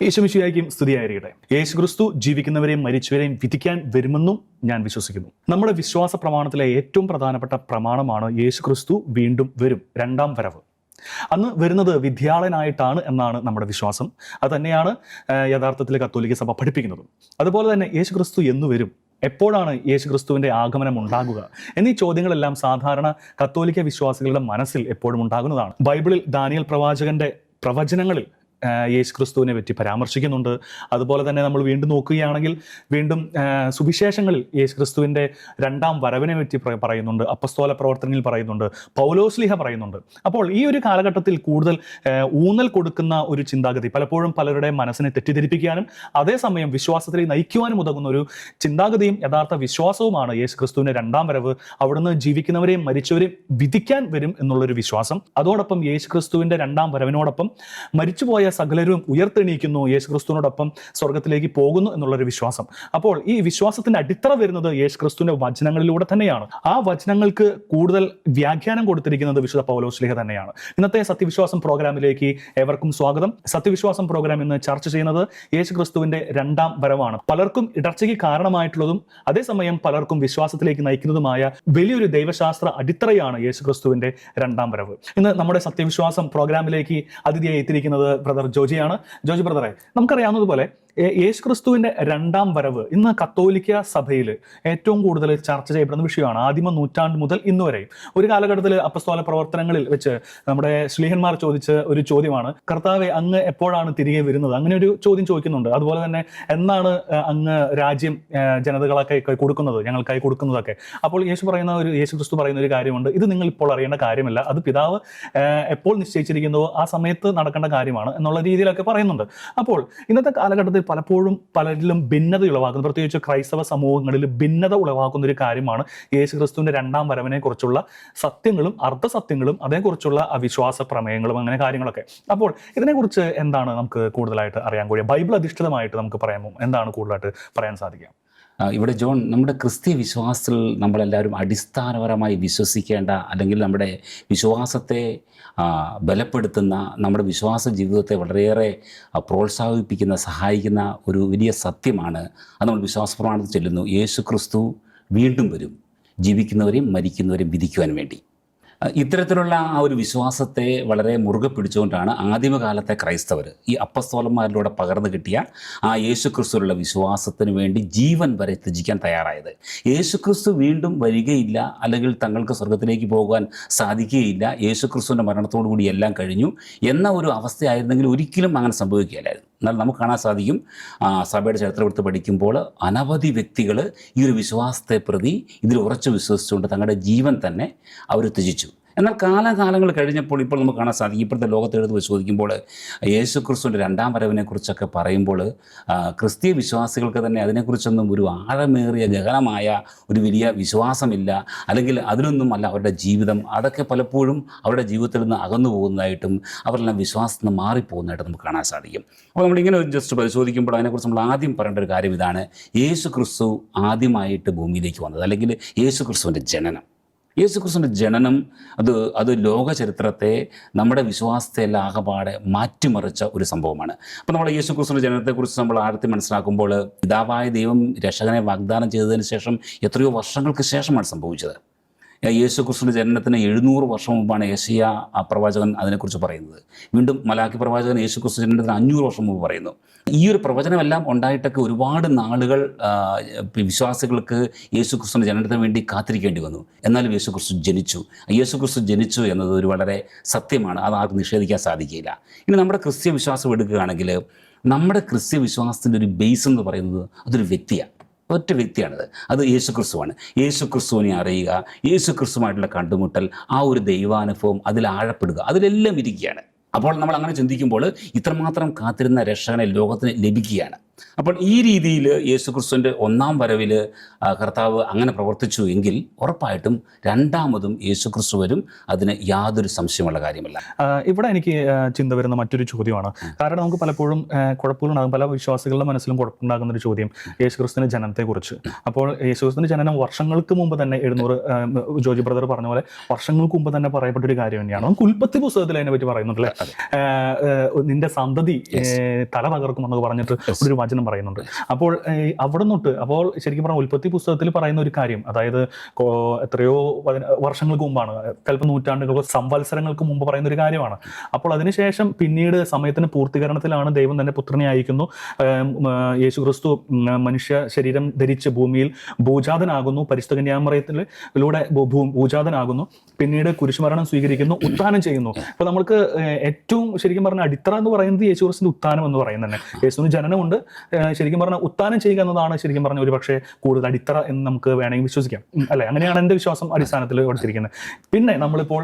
യേശുമിശിഹായ്ക്കും സ്തുതിയായിരിക്കട്ടെ. യേശുക്രിസ്തു ജീവിക്കുന്നവരെയും മരിച്ചവരെയും വിധിക്കാൻ വരുമെന്നും ഞാൻ വിശ്വസിക്കുന്നു. നമ്മുടെ വിശ്വാസ പ്രമാണത്തിലെ ഏറ്റവും പ്രധാനപ്പെട്ട പ്രമാണമാണ് യേശുക്രിസ്തു വീണ്ടും വരും, രണ്ടാം വരവ്. അന്ന് വരുന്നത് വിദ്യാളനായിട്ടാണ് എന്നാണ് നമ്മുടെ വിശ്വാസം. അത് തന്നെയാണ് യഥാർത്ഥത്തിൽ കത്തോലിക്ക സഭ പഠിപ്പിക്കുന്നത്. അതുപോലെ തന്നെ യേശുക്രിസ്തു എന്ന് വരും, എപ്പോഴാണ് യേശുക്രിസ്തുവിൻ്റെ ആഗമനം ഉണ്ടാകുക എന്നീ ചോദ്യങ്ങളെല്ലാം സാധാരണ കത്തോലിക്ക വിശ്വാസികളുടെ മനസ്സിൽ എപ്പോഴും ഉണ്ടാകുന്നതാണ്. ബൈബിളിൽ ദാനിയേൽ പ്രവാചകന്റെ പ്രവചനങ്ങളിൽ യേശുക്രിസ്തുവിനെ പറ്റി പരാമർശിക്കുന്നുണ്ട്. അതുപോലെ തന്നെ നമ്മൾ വീണ്ടും നോക്കുകയാണെങ്കിൽ വീണ്ടും സുവിശേഷങ്ങളിൽ യേശുക്രിസ്തുവിൻ്റെ രണ്ടാം വരവിനെ പറ്റി പറയുന്നുണ്ട്. അപ്പസ്തോല പ്രവർത്തനങ്ങളിൽ പറയുന്നുണ്ട്, പൗലോസ്ലീഹ പറയുന്നുണ്ട്. അപ്പോൾ ഈ ഒരു കാലഘട്ടത്തിൽ കൂടുതൽ ഊന്നൽ കൊടുക്കുന്ന ഒരു ചിന്താഗതി പലപ്പോഴും പലരുടെ മനസ്സിനെ തെറ്റിദ്ധരിപ്പിക്കാനും അതേസമയം വിശ്വാസത്തിലേക്ക് നയിക്കുവാനും ഉതകുന്ന ഒരു ചിന്താഗതിയും യഥാർത്ഥ വിശ്വാസവുമാണ് യേശുക്രിസ്തുവിൻ്റെ രണ്ടാം വരവ്. അവിടുന്ന് ജീവിക്കുന്നവരെയും മരിച്ചവരെയും വിധിക്കാൻ വരും എന്നുള്ളൊരു വിശ്വാസം. അതോടൊപ്പം യേശുക്രിസ്തുവിൻ്റെ രണ്ടാം വരവിനോടൊപ്പം മരിച്ചുപോയ സകലരും ഉയർത്തെണീക്കുന്നു, യേശുക്രിസ്തുവിനോടൊപ്പം സ്വർഗത്തിലേക്ക് പോകുന്നു എന്നുള്ളൊരു വിശ്വാസം. അപ്പോൾ ഈ വിശ്വാസത്തിന്റെ അടിത്തറ വരുന്നത് യേശുക്രിസ്തുവിന്റെ വചനങ്ങളിലൂടെ തന്നെയാണ്. ആ വചനങ്ങൾക്ക് കൂടുതൽ വ്യാഖ്യാനം കൊടുത്തിരിക്കുന്നത് വിശുദ്ധ പൗലോസ്ലീഹ തന്നെയാണ്. ഇന്നത്തെ സത്യവിശ്വാസം പ്രോഗ്രാമിലേക്ക് ഏവർക്കും സ്വാഗതം. സത്യവിശ്വാസം പ്രോഗ്രാം ഇന്ന് ചർച്ച ചെയ്യുന്നത് യേശുക്രിസ്തുവിന്റെ രണ്ടാം വരവാണ്. പലർക്കും ഇടർച്ചയ്ക്ക് കാരണമായിട്ടുള്ളതും അതേസമയം പലർക്കും വിശ്വാസത്തിലേക്ക് നയിക്കുന്നതുമായ വലിയൊരു ദൈവശാസ്ത്ര അടിത്തറയാണ് യേശുക്രിസ്തുവിന്റെ രണ്ടാം വരവ്. ഇന്ന് നമ്മുടെ സത്യവിശ്വാസം പ്രോഗ്രാമിലേക്ക് അതിഥിയായി എത്തിയിരിക്കുന്നത് ബ്രദർ ജോജിയാണ്. ജോജി ബ്രദറെ, നമുക്കറിയാവുന്നതുപോലെ യേശുക്രിസ്തുവിന്റെ രണ്ടാം വരവ് ഇന്ന് കത്തോലിക്ക സഭയിൽ ഏറ്റവും കൂടുതൽ ചർച്ച ചെയ്യപ്പെടുന്ന വിഷയമാണ്. ആദിമ നൂറ്റാണ്ട് മുതൽ ഇന്ന് വരെയും. ഒരു കാലഘട്ടത്തിൽ അപ്പസ്തോല പ്രവർത്തനങ്ങളിൽ വെച്ച് നമ്മുടെ ശ്ലീഹന്മാർ ചോദിച്ച ഒരു ചോദ്യമാണ്, കർത്താവെ അങ്ങ് എപ്പോഴാണ് തിരികെ വരുന്നത്? അങ്ങനെ ഒരു ചോദ്യം ചോദിക്കുന്നുണ്ട്. അതുപോലെ തന്നെ എന്നാണ് അങ്ങ് രാജ്യം ജനതകളൊക്കെ കൊടുക്കുന്നത്, ഞങ്ങൾക്കായി കൊടുക്കുന്നതൊക്കെ. അപ്പോൾ യേശുക്രിസ്തു പറയുന്ന ഒരു കാര്യമുണ്ട്, ഇത് നിങ്ങൾ ഇപ്പോൾ അറിയേണ്ട കാര്യമല്ല, അത് പിതാവ് എപ്പോൾ നിശ്ചയിച്ചിരിക്കുന്നതോ ആ സമയത്ത് നടക്കേണ്ട കാര്യമാണ് എന്നുള്ള രീതിയിലൊക്കെ പറയുന്നുണ്ട്. അപ്പോൾ ഇന്നത്തെ കാലഘട്ടത്തിൽ പലപ്പോഴും പലരിലും ഭിന്നത ഉളവാക്കുന്നു, പ്രത്യേകിച്ച് ക്രൈസ്തവ സമൂഹങ്ങളിൽ ഭിന്നത ഉളവാക്കുന്ന ഒരു കാര്യമാണ് യേശുക്രിസ്തുവിന്റെ രണ്ടാം വരവിനെ കുറിച്ചുള്ള സത്യങ്ങളും അർദ്ധസത്യങ്ങളും അതേക്കുറിച്ചുള്ള അവിശ്വാസ പ്രമേയങ്ങളും അങ്ങനെ കാര്യങ്ങളൊക്കെ. അപ്പോൾ ഇതിനെക്കുറിച്ച് എന്താണ് നമുക്ക് കൂടുതലായിട്ട് അറിയാൻ കഴിയുക? ബൈബിൾ അധിഷ്ഠിതമായിട്ട് നമുക്ക് പറയാമോ? എന്താണ് കൂടുതലായിട്ട് പറയാൻ സാധിക്കുക? ഇവിടെ ജോൺ, നമ്മുടെ ക്രിസ്തീയ വിശ്വാസത്തിൽ നമ്മളെല്ലാവരും അടിസ്ഥാനപരമായി വിശ്വസിക്കേണ്ട, അല്ലെങ്കിൽ നമ്മുടെ വിശ്വാസത്തെ ബലപ്പെടുത്തുന്ന, നമ്മുടെ വിശ്വാസ ജീവിതത്തെ വളരെയേറെ പ്രോത്സാഹിപ്പിക്കുന്ന, സഹായിക്കുന്ന ഒരു വലിയ സത്യമാണ്. അത് നമ്മൾ വിശ്വാസ പ്രമാണത്തിൽ ചൊല്ലുന്നു, യേശുക്രിസ്തു വീണ്ടും വരും, ജീവിക്കുന്നവരെയും മരിക്കുന്നവരെയും വിധിക്കുവാൻ വേണ്ടി. ഇത്തരത്തിലുള്ള ആ ഒരു വിശ്വാസത്തെ വളരെ മുറുകെ പിടിച്ചുകൊണ്ടാണ് ആദിമകാലത്തെ ക്രൈസ്തവർ ഈ അപ്പസ്തോലന്മാരിലൂടെ പകർന്നു കിട്ടിയ ആ യേശുക്രിസ്തുവിലുള്ള വിശ്വാസത്തിന് വേണ്ടി ജീവൻ വരെ ത്യജിക്കാൻ തയ്യാറായത്. യേശുക്രിസ്തു വീണ്ടും വരികയില്ല, അല്ലെങ്കിൽ തങ്ങൾക്ക് സ്വർഗത്തിലേക്ക് പോകുവാൻ സാധിക്കുകയില്ല, യേശുക്രിസ്തുവിൻ്റെ മരണത്തോടുകൂടി എല്ലാം കഴിഞ്ഞു എന്ന ഒരു അവസ്ഥയായിരുന്നെങ്കിൽ ഒരിക്കലും അങ്ങനെ സംഭവിക്കുകയില്ലായിരുന്നു. എന്നാൽ നമുക്ക് കാണാൻ സാധിക്കും, സഭയുടെ ചരിത്രം എടുത്ത് പഠിക്കുമ്പോൾ അനവധി വ്യക്തികൾ ഈ ഒരു വിശ്വാസത്തെ പ്രതി ഇതിൽ ഉറച്ചു വിശ്വസിച്ചുകൊണ്ട് തങ്ങളുടെ ജീവൻ തന്നെ അവർ ത്യജിച്ചു. എന്നാൽ കാലകാലങ്ങൾ കഴിഞ്ഞപ്പോൾ ഇപ്പോൾ നമുക്ക് കാണാൻ സാധിക്കും, ഇപ്പോഴത്തെ ലോകത്തെടുത്ത് പരിശോധിക്കുമ്പോൾ യേശുക്രിസ്തുവിൻ്റെ രണ്ടാം വരവിനെക്കുറിച്ചൊക്കെ പറയുമ്പോൾ ക്രിസ്തീയ വിശ്വാസികൾക്ക് തന്നെ അതിനെക്കുറിച്ചൊന്നും ഒരു ആഴമേറിയ ഗഹനമായ ഒരു വലിയ വിശ്വാസമില്ല, അല്ലെങ്കിൽ അതിലൊന്നും അല്ല അവരുടെ ജീവിതം. അതൊക്കെ പലപ്പോഴും അവരുടെ ജീവിതത്തിൽ നിന്ന് അകന്നു പോകുന്നതായിട്ടും അവരെല്ലാം വിശ്വാസത്തിൽ നിന്ന് മാറിപ്പോകുന്നതായിട്ട് നമുക്ക് കാണാൻ സാധിക്കും. അപ്പോൾ നമ്മളിങ്ങനെ ജസ്റ്റ് പരിശോധിക്കുമ്പോൾ അതിനെക്കുറിച്ച് നമ്മൾ ആദ്യം പറയേണ്ട ഒരു കാര്യം ഇതാണ്: യേശുക്രിസ്തു ആദ്യമായിട്ട് ഭൂമിയിലേക്ക് വന്നത്, അല്ലെങ്കിൽ യേശുക്രിസ്തുവിൻ്റെ ജനനം. യേശുക്രിസ്തുവിൻ്റെ ജനനം അത് ലോക ചരിത്രത്തെ, നമ്മുടെ വിശ്വാസത്തെ എല്ലാം ആകെപ്പാടെ മാറ്റിമറിച്ച ഒരു സംഭവമാണ്. അപ്പോൾ നമ്മൾ യേശുക്രിസ്തുവിൻ്റെ ജനനത്തെക്കുറിച്ച് നമ്മൾ ആഴത്തിൽ മനസ്സിലാക്കുമ്പോൾ, പിതാവായ ദൈവം രക്ഷകനെ വാഗ്ദാനം ചെയ്തതിന് ശേഷം എത്രയോ വർഷങ്ങൾക്ക് ശേഷമാണ് സംഭവിച്ചത്. യേശുക്രിസ്തുവിൻ്റെ ജനനത്തിന് 700 വർഷം മുമ്പാണ് യേശയ്യാ പ്രവാചകൻ അതിനെക്കുറിച്ച് പറയുന്നത്. വീണ്ടും മലാക്കി പ്രവാചകൻ യേശുക്രിസ്തു ജനനത്തിന് 500 വർഷം മുമ്പ് പറയുന്നു. ഈ ഒരു പ്രവചനമെല്ലാം ഉണ്ടായിട്ടൊക്കെ ഒരുപാട് നാളുകൾ വിശ്വാസികൾക്ക് യേശുക്രിസ്തുവിൻ്റെ ജനനത്തിന് വേണ്ടി കാത്തിരിക്കേണ്ടി വന്നു. എന്നാലും യേശുക്രിസ്തു ജനിച്ചു എന്നത് ഒരു വളരെ സത്യമാണ്, അത് ആർക്കും നിഷേധിക്കാൻ സാധിക്കില്ല. ഇനി നമ്മുടെ ക്രിസ്ത്യ വിശ്വാസം എടുക്കുകയാണെങ്കിൽ, നമ്മുടെ ക്രിസ്ത്യ വിശ്വാസത്തിൻ്റെ ഒരു ബേസ് എന്ന് പറയുന്നത് അതൊരു വ്യക്തിയാണ്, ഒറ്റ വ്യക്തിയാണത്. അത് യേശുക്രിസ്തുവാണ്. യേശുക്രിസ്തുവിനെ അറിയുക, യേശുക്രിസ്തുവായിട്ടുള്ള കണ്ടുമുട്ടൽ, ആ ഒരു ദൈവാനുഭവം അതിൽ ആഴപ്പെടുക, അതിലെല്ലാം ഇരിക്കുകയാണ്. അപ്പോൾ നമ്മൾ അങ്ങനെ ചിന്തിക്കുമ്പോൾ ഇത്രമാത്രം കാത്തിരുന്ന രക്ഷകനെ ലോകത്തിന് ലഭിക്കുകയാണ്. അപ്പോൾ ഈ രീതിയിൽ യേശുക്രിസ്തുവിൻ്റെ ഒന്നാം വരവിൽ കർത്താവ് അങ്ങനെ പ്രവർത്തിച്ചു എങ്കിൽ ഉറപ്പായിട്ടും രണ്ടാമതും യേശുക്രിസ്തു വരും. അതിന് യാതൊരു സംശയമുള്ള കാര്യമല്ല. ഇവിടെ എനിക്ക് ചിന്ത വരുന്ന മറ്റൊരു ചോദ്യമാണ്. കാരണം നമുക്ക് പലപ്പോഴും കുഴപ്പങ്ങളുണ്ടാകും, പല വിശ്വാസികളുടെ മനസ്സിലും കുഴപ്പമുണ്ടാകുന്ന ഒരു ചോദ്യം യേശുക്രിസ്തുവിന്റെ ജനനത്തെക്കുറിച്ച്. അപ്പോൾ യേശുക്രിസ്തുവിന്റെ ജനനം വർഷങ്ങൾക്ക് മുമ്പ് തന്നെ 700 ജോജി ബ്രദർ പറഞ്ഞ പോലെ വർഷങ്ങൾക്ക് മുമ്പ് തന്നെ പറയപ്പെട്ടൊരു കാര്യം തന്നെയാണ്. നമുക്ക് ഉൽപ്പത്തി പുസ്തകത്തിൽ അതിനെ പറ്റി പറയുന്നുണ്ടല്ലേ, നിന്റെ സന്തതി തല തകർക്കും എന്നൊക്കെ പറഞ്ഞിട്ട് ഒരു വചനം പറയുന്നുണ്ട്. അപ്പോൾ അവിടെ നിന്നിട്ട് അപ്പോൾ ശരിക്കും പറഞ്ഞാൽ ഉൽപ്പത്തി പുസ്തകത്തിൽ പറയുന്ന ഒരു കാര്യം, അതായത് എത്രയോ വർഷങ്ങൾക്ക് മുമ്പാണ്, ചിലപ്പോൾ നൂറ്റാണ്ടുകൾക്കോ സംവത്സരങ്ങൾക്ക് മുമ്പ് പറയുന്ന ഒരു കാര്യമാണ്. അപ്പോൾ അതിനുശേഷം പിന്നീട് സമയത്തിന് പൂർത്തീകരണത്തിലാണ് ദൈവം തന്നെ പുത്രനെ അയക്കുന്നു. യേശുക്രിസ്തു മനുഷ്യ ശരീരം ധരിച്ച് ഭൂമിയിൽ ഭൂജാതനാകുന്നു, പരിശുദ്ധ കന്യാമറിയത്തിലൂടെ ഭൂജാതനാകുന്നു, പിന്നീട് കുരിശുമരണം സ്വീകരിക്കുന്നു, ഉത്ഥാനം ചെയ്യുന്നു. അപ്പോൾ നമുക്ക് ഏറ്റവും ശരിക്കും പറഞ്ഞ അടിത്തറ എന്ന് പറയുന്നത് യേശുക്രിസ്തുവിന്റെ ഉത്ഥാനം എന്ന് പറയുന്നത് തന്നെ. യേശുവിന് ജനനമുണ്ട്, ശരിക്കും പറഞ്ഞാൽ ഉത്ഥാനം ചെയ്യുക എന്നതാണ് ശരിക്കും പറഞ്ഞ ഒരു പക്ഷേ കൂടുതൽ അടിത്തറ എന്ന് നമുക്ക് വേണമെങ്കിൽ വിശ്വസിക്കാം, അല്ലെ? അങ്ങനെയാണ് എൻ്റെ വിശ്വാസം അടിസ്ഥാനത്തിൽ കൊടുത്തിരിക്കുന്നത്. പിന്നെ നമ്മളിപ്പോൾ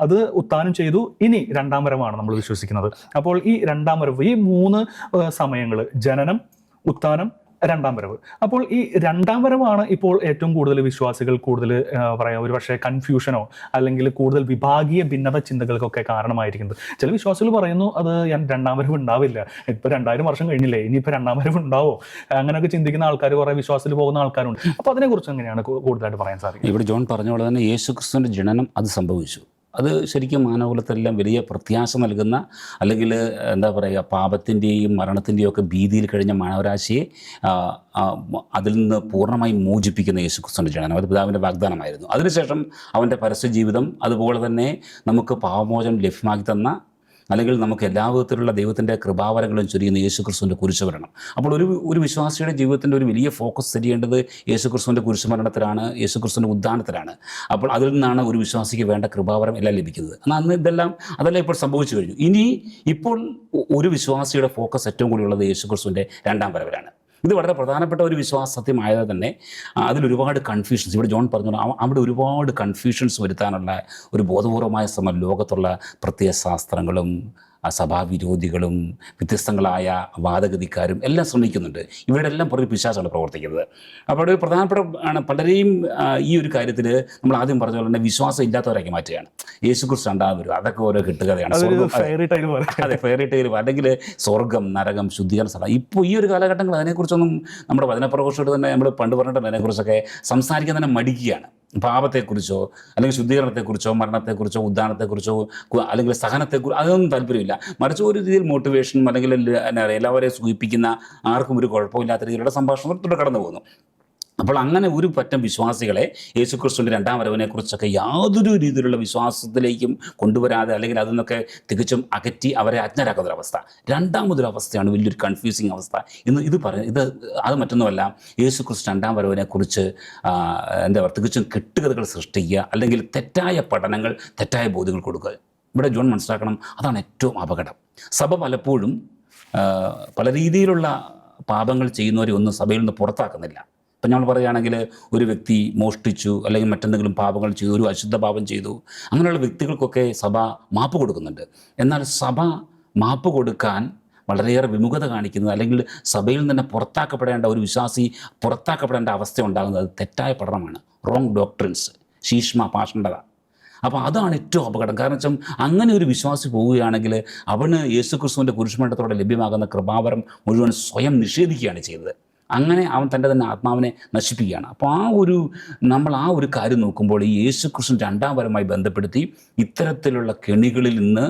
അത് ഉത്ഥാനം ചെയ്തു, ഇനി രണ്ടാം വരവാണ് നമ്മൾ വിശ്വസിക്കുന്നത്. അപ്പോൾ ഈ രണ്ടാം വരവ്, ഈ 3 സമയങ്ങൾ, ജനനം, ഉത്ഥാനം, രണ്ടാം വരവ്. അപ്പോൾ ഈ രണ്ടാം വരവാണ് ഇപ്പോൾ ഏറ്റവും കൂടുതൽ വിശ്വാസികൾ കൂടുതൽ പറയാം ഒരു പക്ഷേ കൺഫ്യൂഷനോ അല്ലെങ്കിൽ കൂടുതൽ വിഭാഗീയ ഭിന്നത ചിന്തകൾക്കൊക്കെ കാരണമായിരിക്കുന്നത്. ചില വിശ്വാസികൾ പറയുന്നു അത് രണ്ടാം വരവ് ഉണ്ടാവില്ല, ഇപ്പോൾ 2000 വർഷം കഴിഞ്ഞില്ലേ, ഇനിയിപ്പോൾ രണ്ടാം വരവ് ഉണ്ടാവോ, അങ്ങനെയൊക്കെ ചിന്തിക്കുന്ന ആൾക്കാർ, കുറേ വിശ്വാസത്തിൽ പോകുന്ന ആൾക്കാരുണ്ട്. അപ്പോൾ അതിനെക്കുറിച്ച് എങ്ങനെയാണ് കൂടുതലായിട്ട് പറയാൻ സാധിക്കും? ഇവിടെ ജോൺ പറഞ്ഞ പോലെ തന്നെ യേശുക്രിസ്തുവിൻ്റെ ജനനം അത് സംഭവിച്ചു. അത് ശരിക്കും മാനവകുലത്തെല്ലാം വലിയ പ്രത്യാശ നൽകുന്ന, അല്ലെങ്കിൽ എന്താ പറയുക, പാപത്തിൻ്റെയും മരണത്തിൻ്റെയും ഒക്കെ ഭീതിയിൽ കഴിഞ്ഞ മാനവരാശിയെ അതിൽ നിന്ന് പൂർണ്ണമായി മോചിപ്പിക്കുന്ന യേശുക്രിസ്തുവിൻ്റെ ജനനം അത് പിതാവിൻ്റെ വാഗ്ദാനമായിരുന്നു. അതിനുശേഷം അവൻ്റെ പരസ്യ ജീവിതം, അതുപോലെ തന്നെ നമുക്ക് പാപമോചനം ലഭ്യമാക്കി തന്ന, അല്ലെങ്കിൽ നമുക്ക് എല്ലാ വിധത്തിലുള്ള ദൈവത്തിൻ്റെ കൃപാവരങ്ങളും ചൊരിയുന്ന യേശുക്രിസ്തുവിൻ്റെ കുരിശുമരണം. അപ്പോൾ ഒരു വിശ്വാസിയുടെ ജീവിതത്തിൻ്റെ ഒരു വലിയ ഫോക്കസ് ചെയ്യേണ്ടത് യേശുക്രിസ്തുവിൻ്റെ കുരിശുമരണത്തിലാണ്, യേശുക്രിസ്തുവിൻ്റെ ഉദ്ധാനത്തിലാണ്. അപ്പോൾ അതിൽ നിന്നാണ് ഒരു വിശ്വാസിക്ക് വേണ്ട കൃപാവരം എല്ലാം ലഭിക്കുന്നത്. എന്നാൽ അന്ന് അതെല്ലാം ഇപ്പോൾ സംഭവിച്ചു കഴിഞ്ഞു. ഇപ്പോൾ ഒരു വിശ്വാസിയുടെ ഫോക്കസ് ഏറ്റവും കൂടിയുള്ളത് യേശുക്രിസ്തുവിൻ്റെ രണ്ടാം വരവിലാണ്. ഇത് വളരെ പ്രധാനപ്പെട്ട ഒരു വിശ്വാസ സത്യമായത് തന്നെ അതിലൊരുപാട് കൺഫ്യൂഷൻസ്, ഇവിടെ ജോൺ പറഞ്ഞു, അവിടെ ഒരുപാട് കൺഫ്യൂഷൻസ് വരുത്താനുള്ള ഒരു ബോധപൂർവമായ ശ്രമം ലോകത്തുള്ള പ്രത്യയശാസ്ത്രങ്ങളും സഭാവിരോധികളും വ്യത്യസ്തങ്ങളായ വാദഗതിക്കാരും എല്ലാം ശ്രമിക്കുന്നുണ്ട്. ഇവരുടെ എല്ലാം പുറകെ പിശാചാണ് പ്രവർത്തിക്കുന്നത്. അപ്പോൾ ഒരു പ്രധാനപ്പെട്ട പലരെയും ഈ ഒരു കാര്യത്തിൽ നമ്മൾ ആദ്യം പറഞ്ഞ പോലെ തന്നെ വിശ്വാസം ഇല്ലാത്തവരാക്കി മാറ്റുകയാണ്. യേശുക്രിസ്തു രണ്ടാമത് വരും, അതൊക്കെ ഓരോ കെട്ടുകഥയാണ്. അതെ, ഫെയറി ടൈൽ, അല്ലെങ്കിൽ സ്വർഗം, നരകം, ശുദ്ധീകരണ സ്ഥലം. ഇപ്പോൾ ഈ ഒരു കാലഘട്ടങ്ങൾ അതിനെക്കുറിച്ചൊന്നും നമ്മുടെ വചനപ്രഘോഷത്തോട് തന്നെ നമ്മൾ പണ്ട് പറഞ്ഞിട്ടുണ്ട്, അതിനെക്കുറിച്ചൊക്കെ സംസാരിക്കാൻ തന്നെ മടിക്കുകയാണ്. പാപത്തെക്കുറിച്ചോ അല്ലെങ്കിൽ ശുദ്ധീകരണത്തെക്കുറിച്ചോ മരണത്തെക്കുറിച്ചോ ഉദ്ധാനത്തെക്കുറിച്ചോ അല്ലെങ്കിൽ സഹനത്തെക്കുറിച്ചോ അതൊന്നും താല്പര്യമില്ല. മറിച്ച് ഒരു രീതിയിൽ മോട്ടിവേഷനും അല്ലെങ്കിൽ എന്താ പറയുക, എല്ലാവരെയും സൂചിപ്പിക്കുന്ന, ആർക്കും ഒരു കുഴപ്പമില്ലാത്ത രീതിയിലുള്ള സംഭാഷണങ്ങൾ തുടർന്ന് കടന്നു പോകുന്നു. അപ്പോൾ അങ്ങനെ ഒരു പറ്റം വിശ്വാസികളെ യേശുക്രിസ്തുവിൻ്റെ രണ്ടാം വരവിനെക്കുറിച്ചൊക്കെ യാതൊരു രീതിയിലുള്ള വിശ്വാസത്തിലേക്കും കൊണ്ടുവരാതെ, അല്ലെങ്കിൽ അതിൽ നിന്നൊക്കെ തികച്ചും അകറ്റി അവരെ അജ്ഞരാക്കുന്നൊരവസ്ഥ, രണ്ടാമതൊരവസ്ഥയാണ് വലിയൊരു കൺഫ്യൂസിങ് അവസ്ഥ. അത് മറ്റൊന്നുമല്ല, യേശുക്രിസ്തു രണ്ടാം വരവിനെക്കുറിച്ച് എന്താ പറയുക, തികച്ചും കെട്ടുകഥകൾ സൃഷ്ടിക്കുക, അല്ലെങ്കിൽ തെറ്റായ പഠനങ്ങൾ, തെറ്റായ ബോധ്യങ്ങൾ കൊടുക്കുക. ഇവിടെ ജോൺ മനസ്സിലാക്കണം, അതാണ് ഏറ്റവും അപകടം. സഭ പലപ്പോഴും പല രീതിയിലുള്ള പാപങ്ങൾ ചെയ്യുന്നവരെ ഒന്നും സഭയിൽ നിന്ന് പുറത്താക്കുന്നില്ല. ഇപ്പം നമ്മൾ പറയുകയാണെങ്കിൽ ഒരു വ്യക്തി മോഷ്ടിച്ചു, അല്ലെങ്കിൽ മറ്റെന്തെങ്കിലും പാപങ്ങൾ ചെയ്തു, ഒരു അശുദ്ധ പാപം ചെയ്തു, അങ്ങനെയുള്ള വ്യക്തികൾക്കൊക്കെ സഭ മാപ്പ് കൊടുക്കുന്നുണ്ട്. എന്നാൽ സഭ മാപ്പ് കൊടുക്കാൻ വളരെയേറെ വിമുഖത കാണിക്കുന്നത്, അല്ലെങ്കിൽ സഭയിൽ നിന്ന് പുറത്താക്കപ്പെടേണ്ട ഒരു വിശ്വാസി പുറത്താക്കപ്പെടേണ്ട അവസ്ഥ ഉണ്ടാകുന്നത് തെറ്റായ പഠനമാണ്, റോങ് ഡോക്ട്രിൻസ്, ശീഷ്മ പാഷണ്ഡത. അപ്പോൾ അതാണ് ഏറ്റവും അപകടം. കാരണം വെച്ചാൽ അങ്ങനെ ഒരു വിശ്വാസി പോവുകയാണെങ്കിൽ അവന് യേശുക്രിസ്തുവിൻ്റെ കുരിശുമരണത്തോടെ ലഭ്യമാകുന്ന കൃപാവരം മുഴുവൻ സ്വയം നിഷേധിക്കുകയാണ് ചെയ്തത്. അങ്ങനെ അവൻ തൻ്റെ തന്നെ ആത്മാവിനെ നശിപ്പിക്കുകയാണ്. അപ്പോൾ നമ്മൾ ആ ഒരു കാര്യം നോക്കുമ്പോൾ ഈ യേശുക്രിസ്തു രണ്ടാം വരവുമായി ബന്ധപ്പെടുത്തി ഇത്തരത്തിലുള്ള കെണികളിൽ നിന്ന്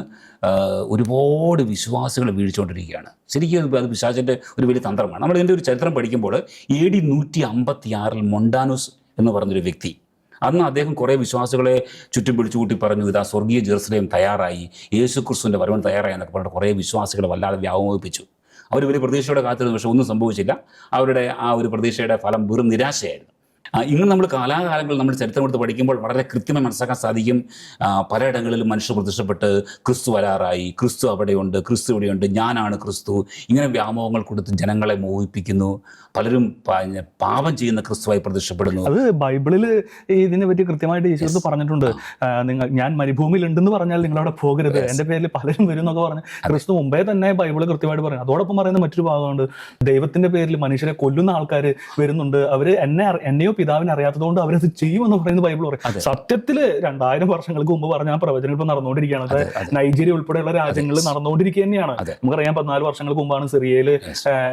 ഒരുപാട് വിശ്വാസികൾ വീഴ്ചുകൊണ്ടിരിക്കുകയാണ്. ശരിക്കും അത് പിശാചിൻ്റെ ഒരു വലിയ തന്ത്രമാണ്. നമ്മൾ ഇതിൻ്റെ ഒരു ചരിത്രം പഠിക്കുമ്പോൾ AD 156 മൊണ്ടാനോസ് എന്ന് പറഞ്ഞൊരു വ്യക്തി, അന്ന് അദ്ദേഹം കുറേ വിശ്വാസികളെ ചുറ്റും പിടിച്ചു കൂട്ടി പറഞ്ഞു, ഇതാ സ്വർഗീയ ജെറുസലേം തയ്യാറായി, യേശുക്രിസ്തുവിൻ്റെ വരവൻ തയ്യാറായി എന്നൊക്കെ പറഞ്ഞിട്ട് കുറേ വിശ്വാസികളെ വല്ലാതെ വ്യാമോഹിപ്പിച്ചു. അവർ വലിയ പ്രതീക്ഷയോടെ കാത്തിരുന്നു, പക്ഷേ ഒന്നും സംഭവിച്ചില്ല. അവരുടെ ആ ഒരു പ്രതീക്ഷയുടെ ഫലം വെറും നിരാശയായിരുന്നു. ഇങ്ങനെ നമ്മൾ കാലാകാലങ്ങളിൽ നമ്മൾ ചരിത്രം എടുത്ത് പഠിക്കുമ്പോൾ വളരെ കൃത്യമായി മനസ്സിലാക്കാൻ സാധിക്കും. പലയിടങ്ങളിലും മനുഷ്യർ പ്രത്യക്ഷപ്പെട്ട് ക്രിസ്തു വരാറായി, ക്രിസ്തു അവിടെയുണ്ട്, ക്രിസ്തു ഇവിടെയുണ്ട്, ഞാനാണ് ക്രിസ്തു, ഇങ്ങനെ വ്യാമോഹങ്ങൾ കൊടുത്ത് ജനങ്ങളെ മോഹിപ്പിക്കുന്നു. പലരും പാപം ചെയ്യുന്ന ക്രിസ്തുവായി പ്രത്യക്ഷപ്പെടുന്നു. അത് ബൈബിളിൽ ഇതിനെ പറ്റി കൃത്യമായിട്ട് യേശു പറഞ്ഞിട്ടുണ്ട്. ഞാൻ മരുഭൂമിയിൽ ഉണ്ടെന്ന് പറഞ്ഞാൽ നിങ്ങൾ അവിടെ പോകരുത്, എൻ്റെ പേരിൽ പലരും വരും എന്നൊക്കെ പറഞ്ഞ് ക്രിസ്തു മുമ്പേ തന്നെ ബൈബിള് കൃത്യമായിട്ട് പറയും. അതോടൊപ്പം പറയുന്ന മറ്റൊരു ഭാഗമുണ്ട്, ദൈവത്തിന്റെ പേരിൽ മനുഷ്യരെ കൊല്ലുന്ന ആൾക്കാർ വരുന്നുണ്ട്, അവര് എന്നെയോ പിതാവിനെ അറിയാത്തതുകൊണ്ട് അവരത് ചെയ്യുമെന്ന് പറയുന്നത് ബൈബിൾ പറയും. സത്യത്തില് 2000 വർഷങ്ങൾക്ക് മുമ്പ് പറഞ്ഞ ആ പ്രവചനം ഇപ്പൊ നടന്നുകൊണ്ടിരിക്കുകയാണ്. നൈജീരിയ ഉൾപ്പെടെയുള്ള രാജ്യങ്ങളിൽ നടന്നുകൊണ്ടിരിക്കുക തന്നെയാണ്. നമുക്കറിയാം 14 വർഷങ്ങൾക്ക് മുമ്പാണ് സിറിയയില്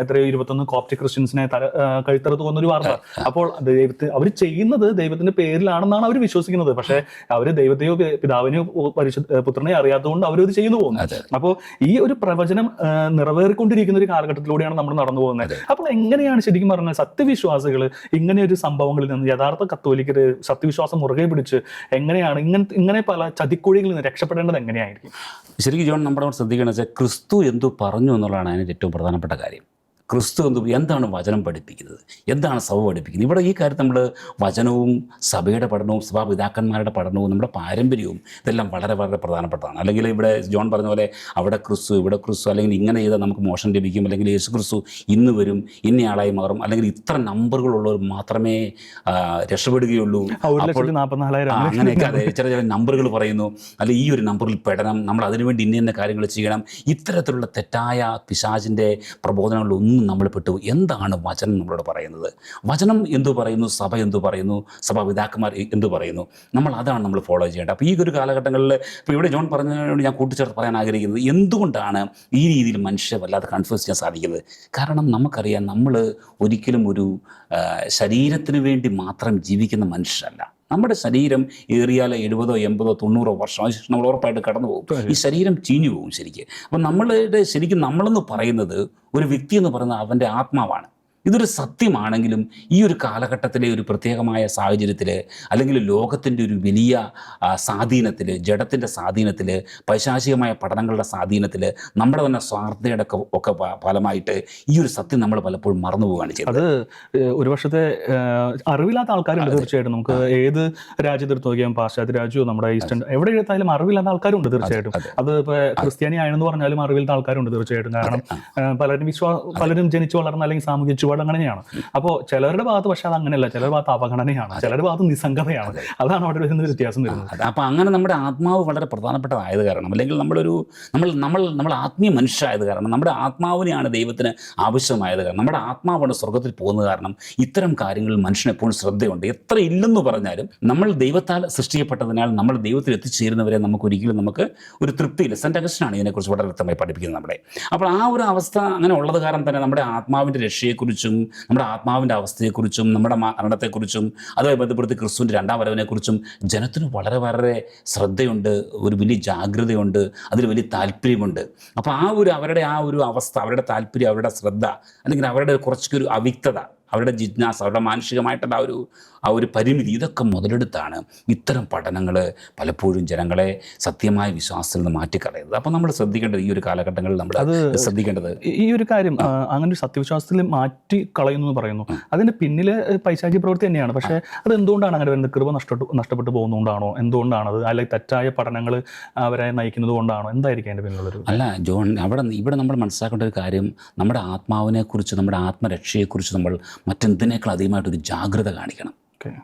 എത്രയോ 21 കോപ്റ്റിക് ക്രിസ്ത്യൻസിനെ കഴുത്തറുത്ത് പോകുന്നൊരു വാർത്ത. അപ്പോൾ അവർ ചെയ്യുന്നത് ദൈവത്തിന്റെ പേരിലാണെന്നാണ് അവർ വിശ്വസിക്കുന്നത്. പക്ഷെ അവര് ദൈവത്തെയോ പിതാവിനെയോ പുത്രനെയോ അറിയാത്തതുകൊണ്ട് അവരത് ചെയ്യുന്നു പോകുന്നത്. അപ്പോൾ ഈ ഒരു പ്രവചനം നിറവേറിക്കൊണ്ടിരിക്കുന്ന ഒരു കാലഘട്ടത്തിലൂടെയാണ് നമ്മൾ നടന്നു പോകുന്നത്. അപ്പോൾ എങ്ങനെയാണ് ശരിക്കും പറഞ്ഞാൽ സത്യവിശ്വാസികൾ ഇങ്ങനെ ഒരു സംഭവങ്ങളിൽ നിന്ന്, യഥാർത്ഥ കത്തോലിക്കര് സത്യവിശ്വാസം മുറുകെ പിടിച്ച് എങ്ങനെയാണ് ഇങ്ങനെ പല ചതിക്കുഴികളിൽ നിന്ന് രക്ഷപ്പെടേണ്ടത് എങ്ങനെയായിരിക്കും? ശരിക്കും ജോൺ നമ്മുടെ ശ്രദ്ധിക്കണം വെച്ചാൽ ക്രിസ്തു എന്തു പറഞ്ഞു എന്നുള്ളതാണ് അതിൻ്റെ ഏറ്റവും പ്രധാനപ്പെട്ട കാര്യം. ക്രിസ്തു എന്താണ് വചനം പഠിപ്പിക്കുന്നത്, എന്താണ് സഭ പഠിപ്പിക്കുന്നത്? ഇവിടെ ഈ കാര്യത്തിൽ നമ്മൾ വചനവും സഭയുടെ പഠനവും സഭാപിതാക്കന്മാരുടെ പഠനവും നമ്മുടെ പാരമ്പര്യവും ഇതെല്ലാം വളരെ വളരെ പ്രധാനപ്പെട്ടതാണ്. അല്ലെങ്കിൽ ഇവിടെ ജോൺ പറഞ്ഞ പോലെ അവിടെ ക്രിസ്തു ഇവിടെ ക്രിസ്തു, അല്ലെങ്കിൽ ഇങ്ങനെ ചെയ്താൽ നമുക്ക് മോശം ലഭിക്കും, അല്ലെങ്കിൽ യേശു ക്രിസ്തു ഇന്ന് വരും, ഇന്നയാളായി മാറും, അല്ലെങ്കിൽ ഇത്ര നമ്പറുകളുള്ളവർ മാത്രമേ രക്ഷപ്പെടുകയുള്ളൂ, അങ്ങനെയൊക്കെ അതെ ചില നമ്പറുകൾ പറയുന്നു, അല്ലെങ്കിൽ ഈ ഒരു നമ്പറിൽ പെടണം, നമ്മൾ അതിനുവേണ്ടി ഇന്ന കാര്യങ്ങൾ ചെയ്യണം. ഇത്തരത്തിലുള്ള തെറ്റായ പിശാചിൻ്റെ പ്രബോധനങ്ങളൊന്നും നമ്മൾ പെട്ടു. എന്താണ് വചനം നമ്മളോട് പറയുന്നത്? വചനം എന്തു പറയുന്നു, സഭ എന്തു പറയുന്നു, സഭാപിതാക്കന്മാർ എന്തു പറയുന്നു, അതാണ് നമ്മൾ ഫോളോ ചെയ്യേണ്ടത്. അപ്പോൾ ഈ ഒരു കാലഘട്ടങ്ങളിൽ ഇപ്പോൾ ഇവിടെ ജോൺ പറഞ്ഞതിനോട് ഞാൻ കൂട്ടിച്ചേർത്ത് പറയാൻ ആഗ്രഹിക്കുന്നത്, എന്തുകൊണ്ടാണ് ഈ രീതിയിൽ മനുഷ്യരെ വല്ലാതെ കൺഫ്യൂസ് ചെയ്യാൻ സാധിക്കുന്നത്? കാരണം നമുക്കറിയാം, നമ്മൾ ഒരിക്കലും ഒരു ശരീരത്തിന് വേണ്ടി മാത്രം ജീവിക്കുന്ന മനുഷ്യരല്ല. നമ്മുടെ ശരീരം ഏറിയാൽ 70, 80, 90 വർഷം അതിനുശേഷം നമ്മൾ ഉറപ്പായിട്ട് കടന്നു പോകും. ഈ ശരീരം ചീഞ്ഞു പോകും ശരിക്കും. അപ്പം നമ്മളെന്ന് പറയുന്നത്, ഒരു വ്യക്തി എന്ന് പറയുന്നത് അവൻ്റെ ആത്മാവാണ്. ഇതൊരു സത്യമാണെങ്കിലും ഈ ഒരു കാലഘട്ടത്തിലെ ഒരു പ്രത്യേകമായ സാഹചര്യത്തിൽ, അല്ലെങ്കിൽ ലോകത്തിൻ്റെ ഒരു വലിയ സ്വാധീനത്തിൽ, ജഡത്തിൻ്റെ സ്വാധീനത്തിൽ, പൈശാചികമായ പഠനങ്ങളുടെ സ്വാധീനത്തിൽ, നമ്മുടെ തന്നെ സ്വാർത്ഥതയുടെ ഒക്കെ ഫലമായിട്ട് ഈ ഒരു സത്യം നമ്മൾ പലപ്പോഴും മറന്നു പോവുകയാണ് ചെയ്യുന്നത്. അത് ഒരു വർഷത്തെ അറിവില്ലാത്ത ആൾക്കാരുണ്ട് തീർച്ചയായിട്ടും. നമുക്ക് ഏത് രാജ്യത്തെടുത്ത് നോക്കിയാൽ, പാശ്ചാത്യ രാജ്യവും നമ്മുടെ ഈസ്റ്റേൺ എവിടെ എടുത്താലും അറിവില്ലാത്ത ആൾക്കാരുണ്ട് തീർച്ചയായിട്ടും. അത് ഇപ്പോൾ ക്രിസ്ത്യാനി ആയെന്ന് പറഞ്ഞാലും അറിവില്ലാത്ത ആൾക്കാരുണ്ട് തീർച്ചയായിട്ടും. കാരണം പലരും ജനിച്ചു വളർന്ന അല്ലെങ്കിൽ സാമൂഹിക അങ്ങനെയാണ്. അപ്പോൾ ചിലരുടെ ഭാഗത്ത് പക്ഷെ അത് അങ്ങനെയല്ല, ചിലരുടെ ഭാഗത്ത് അവഗണനയാണ്, ചിലരുടെ ഭാഗത്ത് നിസ്സംഗതയാണ്. അതാണ് അവിടെ വരുന്ന വ്യത്യാസം വരുന്നത്. അപ്പോൾ അങ്ങനെ നമ്മുടെ ആത്മാവ് വളരെ പ്രധാനപ്പെട്ടതായത് കാരണം, അല്ലെങ്കിൽ നമ്മൾ ആത്മീയ മനുഷ്യരായത് കാരണം, നമ്മുടെ ആത്മാവിനെയാണ് ദൈവത്തിന് ആവശ്യമായത് കാരണം, നമ്മുടെ ആത്മാവാണ് സ്വർഗത്തിൽ പോകുന്നത് കാരണം, ഇത്തരം കാര്യങ്ങളിൽ മനുഷ്യന് എപ്പോഴും ശ്രദ്ധയുണ്ട്. എത്ര ഇല്ലെന്ന് പറഞ്ഞാലും നമ്മൾ ദൈവത്താൽ സൃഷ്ടിക്കപ്പെട്ടതിനാൽ നമ്മൾ ദൈവത്തിൽ എത്തിച്ചേരുന്നവരെ നമുക്ക് ഒരു തൃപ്തിയില്ല. സെൻറ്റ് അഗസ്റ്റിനാണ് ഇതിനെക്കുറിച്ച് വളരെ വ്യക്തമായി പഠിപ്പിക്കുന്നത് നമ്മുടെ. അപ്പോൾ ആ ഒരു അവസ്ഥ അങ്ങനെ ഉള്ളത് കാരണം തന്നെ നമ്മുടെ ആത്മാവിൻ്റെ രക്ഷയെക്കുറിച്ചും നമ്മുടെ ആത്മാവിൻ്റെ അവസ്ഥയെക്കുറിച്ചും നമ്മുടെ മരണത്തെക്കുറിച്ചും അതുമായി ബന്ധപ്പെടുത്തി ക്രിസ്തുവിൻ്റെ രണ്ടാം വരവിനെക്കുറിച്ചും ജനത്തിന് വളരെ വളരെ ശ്രദ്ധയുണ്ട്, ഒരു വലിയ ജാഗ്രതയുണ്ട്, അതിൽ വലിയ താല്പര്യമുണ്ട്. അപ്പോൾ അവരുടെ ആ ഒരു അവസ്ഥ, അവരുടെ താല്പര്യം, അവരുടെ ശ്രദ്ധ, അല്ലെങ്കിൽ അവരുടെ കുറച്ചൊരു അവ്യക്തത, അവരുടെ ജിജ്ഞാസ, അവരുടെ മാനസികമായിട്ടുള്ള ആ ഒരു പരിമിതി, ഇതൊക്കെ മുതലെടുത്താണ് ഇത്തരം പഠനങ്ങൾ പലപ്പോഴും ജനങ്ങളെ സത്യമായ വിശ്വാസത്തിൽ നിന്ന് മാറ്റിക്കളയുന്നത്. അപ്പോൾ നമ്മൾ ശ്രദ്ധിക്കേണ്ടത്, ഈ ഒരു കാലഘട്ടങ്ങളിൽ നമ്മൾ ശ്രദ്ധിക്കേണ്ടത് ഈ ഒരു കാര്യം, അങ്ങനെ ഒരു സത്യവിശ്വാസത്തിൽ മാറ്റി കളയുന്നു എന്ന് പറയുന്നു. അതിൻ്റെ പിന്നിൽ പൈശാചിക പ്രവൃത്തി തന്നെയാണ്. പക്ഷേ അത് എന്തുകൊണ്ടാണ് അങ്ങനെ വരുന്നത്? കൃപ നഷ്ടപ്പെട്ടു പോകുന്നതുകൊണ്ടാണോ? എന്തുകൊണ്ടാണത്? അല്ലെങ്കിൽ തെറ്റായ പഠനങ്ങൾ അവരെ നയിക്കുന്നത് കൊണ്ടാണോ? എന്തായിരിക്കും അതിൻ്റെ പിന്നിലുള്ളൊരു? അല്ല ജോൺ, ഇവിടെ നമ്മൾ മനസ്സിലാക്കേണ്ട ഒരു കാര്യം, നമ്മുടെ ആത്മാവിനെക്കുറിച്ച്, നമ്മുടെ ആത്മരക്ഷയെക്കുറിച്ച് നമ്മൾ മറ്റെന്തിനേക്കാൾ അധികമായിട്ടൊരു ജാഗ്രത കാണിക്കണം,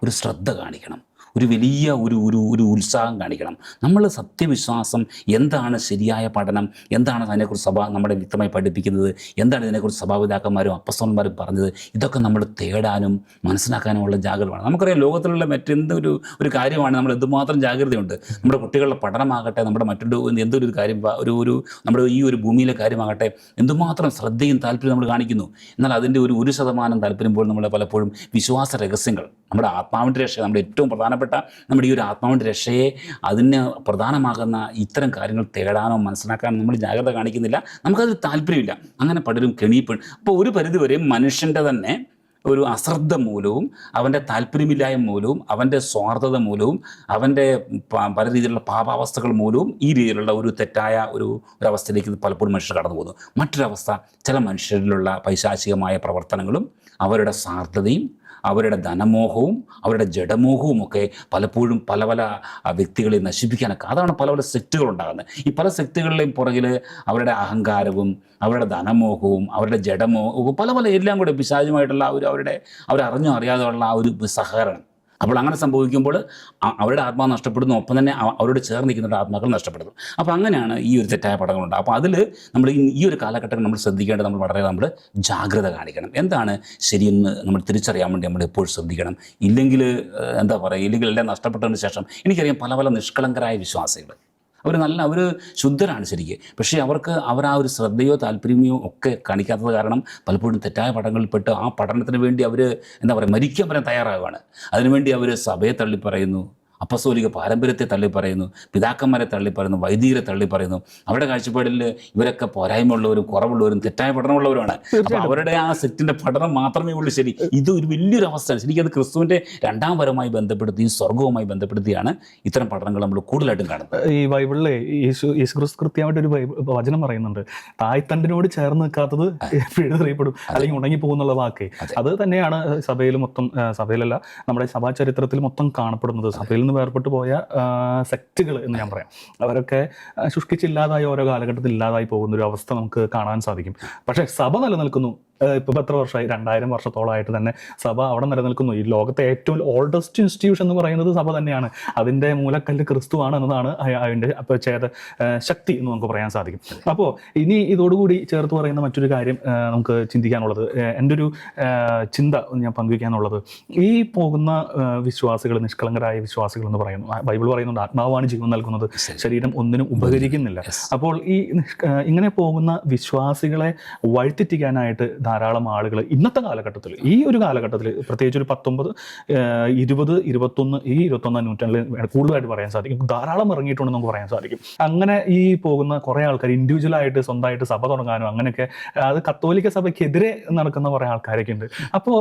ഒരു ശ്രദ്ധ കാണിക്കണം, ഒരു വലിയ ഒരു ഉത്സാഹം കാണിക്കണം. നമ്മൾ സത്യവിശ്വാസം എന്താണ്, ശരിയായ പഠനം എന്താണ്, അതിനെക്കുറിച്ച് സഭ നമ്മളെ വ്യക്തമായി പഠിപ്പിക്കുന്നത് എന്താണ്, ഇതിനെക്കുറിച്ച് സഭാപിതാക്കന്മാരും അപ്പസ്തലന്മാരും പറഞ്ഞത്, ഇതൊക്കെ നമ്മൾ തേടാനും മനസ്സിലാക്കാനുമുള്ള ജാഗ്രത വേണം. നമുക്കറിയാം, ലോകത്തിലുള്ള ഒരു കാര്യമാണ് നമ്മൾ എന്തുമാത്രം ജാഗ്രതയുണ്ട്. നമ്മുടെ കുട്ടികളുടെ പഠനമാകട്ടെ, നമ്മുടെ എന്തൊരു കാര്യം, നമ്മുടെ ഈ ഒരു ഭൂമിയിലെ കാര്യമാകട്ടെ, എന്തുമാത്രം ശ്രദ്ധയും താല്പര്യം നമ്മൾ കാണിക്കുന്നു. എന്നാൽ അതിൻ്റെ ഒരു 1% താല്പര്യം പോലും നമ്മൾ പലപ്പോഴും വിശ്വാസ രഹസ്യങ്ങൾ, നമ്മുടെ ആത്മാവിൻ്റെ രക്ഷ, നമ്മുടെ ഏറ്റവും പ്രധാനപ്പെട്ട നമ്മുടെ ഈ ഒരു ആത്മാവിൻ്റെ രക്ഷയെ, അതിന് പ്രധാനമാകുന്ന ഇത്തരം കാര്യങ്ങൾ തേടാനോ മനസ്സിലാക്കാനോ നമ്മൾ ജാഗ്രത കാണിക്കുന്നില്ല. നമുക്കതിൽ താല്പര്യമില്ല. അങ്ങനെ പലരും കെണിയപ്പെടും. അപ്പോൾ ഒരു പരിധിവരെ മനുഷ്യൻ്റെ തന്നെ ഒരു അശ്രദ്ധ മൂലവും, അവൻ്റെ താല്പര്യമില്ലായ്മ മൂലവും, അവൻ്റെ സ്വാർത്ഥത മൂലവും, അവൻ്റെ പല രീതിയിലുള്ള പാപാവസ്ഥകൾ മൂലവും ഈ രീതിയിലുള്ള ഒരു തെറ്റായ ഒരവസ്ഥയിലേക്ക് പലപ്പോഴും മനുഷ്യർ കടന്നു പോകുന്നു. മറ്റൊരവസ്ഥ, ചില മനുഷ്യരിലുള്ള പൈശാചികമായ പ്രവർത്തനങ്ങളും അവരുടെ സ്വാർത്ഥതയും അവരുടെ ധനമോഹവും അവരുടെ ജഡമോഹവും ഒക്കെ പലപ്പോഴും പല പല വ്യക്തികളെ നശിപ്പിക്കാനൊക്കെ, അതാണ് പല പല സെക്റ്റുകൾ ഉണ്ടാകുന്നത്. ഈ പല സെക്റ്റുകളിലെയും പുറകിൽ അവരുടെ അഹങ്കാരവും അവരുടെ ധനമോഹവും അവരുടെ ജഡമോഹവും പല പല എല്ലാം കൂടെ പിശാചുമായിട്ടുള്ള അവരറിഞ്ഞോ അറിയാതെയുള്ള ആ ഒരു സഹകരണം. അപ്പോൾ അങ്ങനെ സംഭവിക്കുമ്പോൾ അവരുടെ ആത്മാവ് നഷ്ടപ്പെടുന്നു, ഒപ്പം തന്നെ അവരോട് ചേർന്ന് നിൽക്കുന്നവരുടെ ആത്മാക്കൾ നഷ്ടപ്പെടുന്നു. അപ്പോൾ അങ്ങനെയാണ് ഈ ഒരു തെറ്റായ പഠനങ്ങളുണ്ട്. അപ്പോൾ അതിൽ നമ്മൾ ഈ ഒരു കാലഘട്ടം നമ്മൾ ശ്രദ്ധിക്കേണ്ടത്, നമ്മൾ ജാഗ്രത കാണിക്കണം. എന്താണ് ശരിയെന്ന് നമ്മൾ തിരിച്ചറിയാൻ വേണ്ടി നമ്മൾ എപ്പോഴും ശ്രദ്ധിക്കണം. ഇല്ലെങ്കിൽ ഇല്ലെങ്കിൽ എല്ലാം നഷ്ടപ്പെട്ടതിന് ശേഷം എനിക്കറിയാം പല പല നിഷ്കളങ്കരായ വിശ്വാസികൾ, അവർ ശുദ്ധരാണ് ശരിക്കും, പക്ഷേ അവർ ആ ഒരു ശ്രദ്ധയോ താല്പര്യമോ ഒക്കെ കാണിക്കാത്തത് കാരണം പലപ്പോഴും തെറ്റായ പഠനങ്ങളിൽപ്പെട്ട് ആ പഠനത്തിന് വേണ്ടി അവർ മരിക്കാൻ വരെ തയ്യാറാവുകയാണ്. അതിനുവേണ്ടി അവർ സഭയെ തള്ളിപ്പറയുന്നു, അപ്പസ്തോലിക പാരമ്പര്യത്തെ തള്ളിപ്പറയുന്നു, പിതാക്കന്മാരെ തള്ളിപ്പറയുന്നു, വൈദികരെ തള്ളിപ്പറയുന്നു. അവരുടെ കാഴ്ചപ്പാടിൽ ഇവരൊക്കെ പോരായ്മയുള്ളവരും കുറവുള്ളവരും തെറ്റായ പഠനമുള്ളവരുമാണ്. അപ്പോൾ അവരുടെ ആ സെറ്റിൻ്റെ പഠനം മാത്രമേ ഉള്ളൂ ശരി. ഇത് ഒരു വലിയൊരു അവസ്ഥയാണ് ശരിക്കും. അത് ക്രിസ്തുവിൻ്റെ രണ്ടാം വരവുമായി ബന്ധപ്പെടുത്തി സ്വർഗവുമായി ബന്ധപ്പെടുത്തിയാണ് ഇത്തരം പഠനങ്ങൾ നമ്മൾ കൂടുതലായിട്ടും കാണുന്നത്. ഈ ബൈബിളിലെ യേശു ക്രിസ്തു കൃത്യമായിട്ടൊരു വചനം പറയുന്നുണ്ട്, തായ്തണ്ടിനോട് ചേർന്ന് നിൽക്കാത്തത് പിഴുതെറിയപ്പെടും അല്ലെങ്കിൽ ഉണങ്ങി പോകുന്നുള്ള വാക്ക്. അത് തന്നെയാണ് സഭയിൽ മൊത്തം, സഭയിലല്ല നമ്മുടെ സഭാചരിത്രത്തിൽ മൊത്തം കാണപ്പെടുന്നത്. സഭയിൽ നിന്ന് വേർപെട്ടു പോയ സെക്റ്റുകൾ എന്ന് ഞാൻ പറയാം, അവരൊക്കെ ശുഷ്കിച്ചില്ലാതായി ഓരോ കാലഘട്ടത്തിൽ ഇല്ലാതായി പോകുന്ന ഒരു അവസ്ഥ നമുക്ക് കാണാൻ സാധിക്കും. പക്ഷേ സഭ നിലനിൽക്കുന്നു. ഇപ്പോൾ എത്ര വർഷമായി? 2000 വർഷത്തോളമായിട്ട് തന്നെ സഭ അവിടെ നിലനിൽക്കുന്നു. ഈ ലോകത്തെ ഏറ്റവും ഓൾഡസ്റ്റ് ഇൻസ്റ്റിറ്റ്യൂഷൻ എന്ന് പറയുന്നത് സഭ തന്നെയാണ്. അതിൻ്റെ മൂലക്കല്ല് ക്രിസ്തുവാണ് എന്നതാണ് അതിൻ്റെ ശക്തി എന്ന് നമുക്ക് പറയാൻ സാധിക്കും. അപ്പോൾ ഇനി ഇതോടുകൂടി ചേർത്ത് പറയുന്ന മറ്റൊരു കാര്യം നമുക്ക് ചിന്തിക്കാനുള്ളത്, എൻ്റെ ഒരു ചിന്ത ഞാൻ പങ്കുവയ്ക്കാനുള്ളത്, ഈ പോകുന്ന വിശ്വാസികൾ, നിഷ്കളങ്കരായ വിശ്വാസികൾ എന്ന് പറയുന്നു, ബൈബിൾ പറയുന്നുണ്ട് ആത്മാവാണ് ജീവൻ നൽകുന്നത്, ശരീരം ഒന്നിനും ഉപകരിക്കുന്നില്ല. അപ്പോൾ ഈ ഇങ്ങനെ പോകുന്ന വിശ്വാസികളെ വഴിതെറ്റിക്കാനായിട്ട് ധാരാളം ആളുകൾ ഇന്നത്തെ കാലഘട്ടത്തിൽ, ഈ ഒരു കാലഘട്ടത്തിൽ പ്രത്യേകിച്ച് ഒരു 19, 20, 21, ഈ 21ാം നൂറ്റാണ്ടിൽ കൂടുതലായിട്ട് പറയാൻ സാധിക്കും, ധാരാളം ഇറങ്ങിയിട്ടുണ്ടെന്ന് നമുക്ക് പറയാൻ സാധിക്കും. അങ്ങനെ ഈ പോകുന്ന കുറേ ആൾക്കാർ ഇൻഡിവിജ്വലായിട്ട് സ്വന്തമായിട്ട് സഭ തുടങ്ങാനും അങ്ങനെയൊക്കെ, അത് കത്തോലിക്ക സഭയ്ക്കെതിരെ നടക്കുന്ന കുറേ ആൾക്കാരൊക്കെ ഉണ്ട്. അപ്പോൾ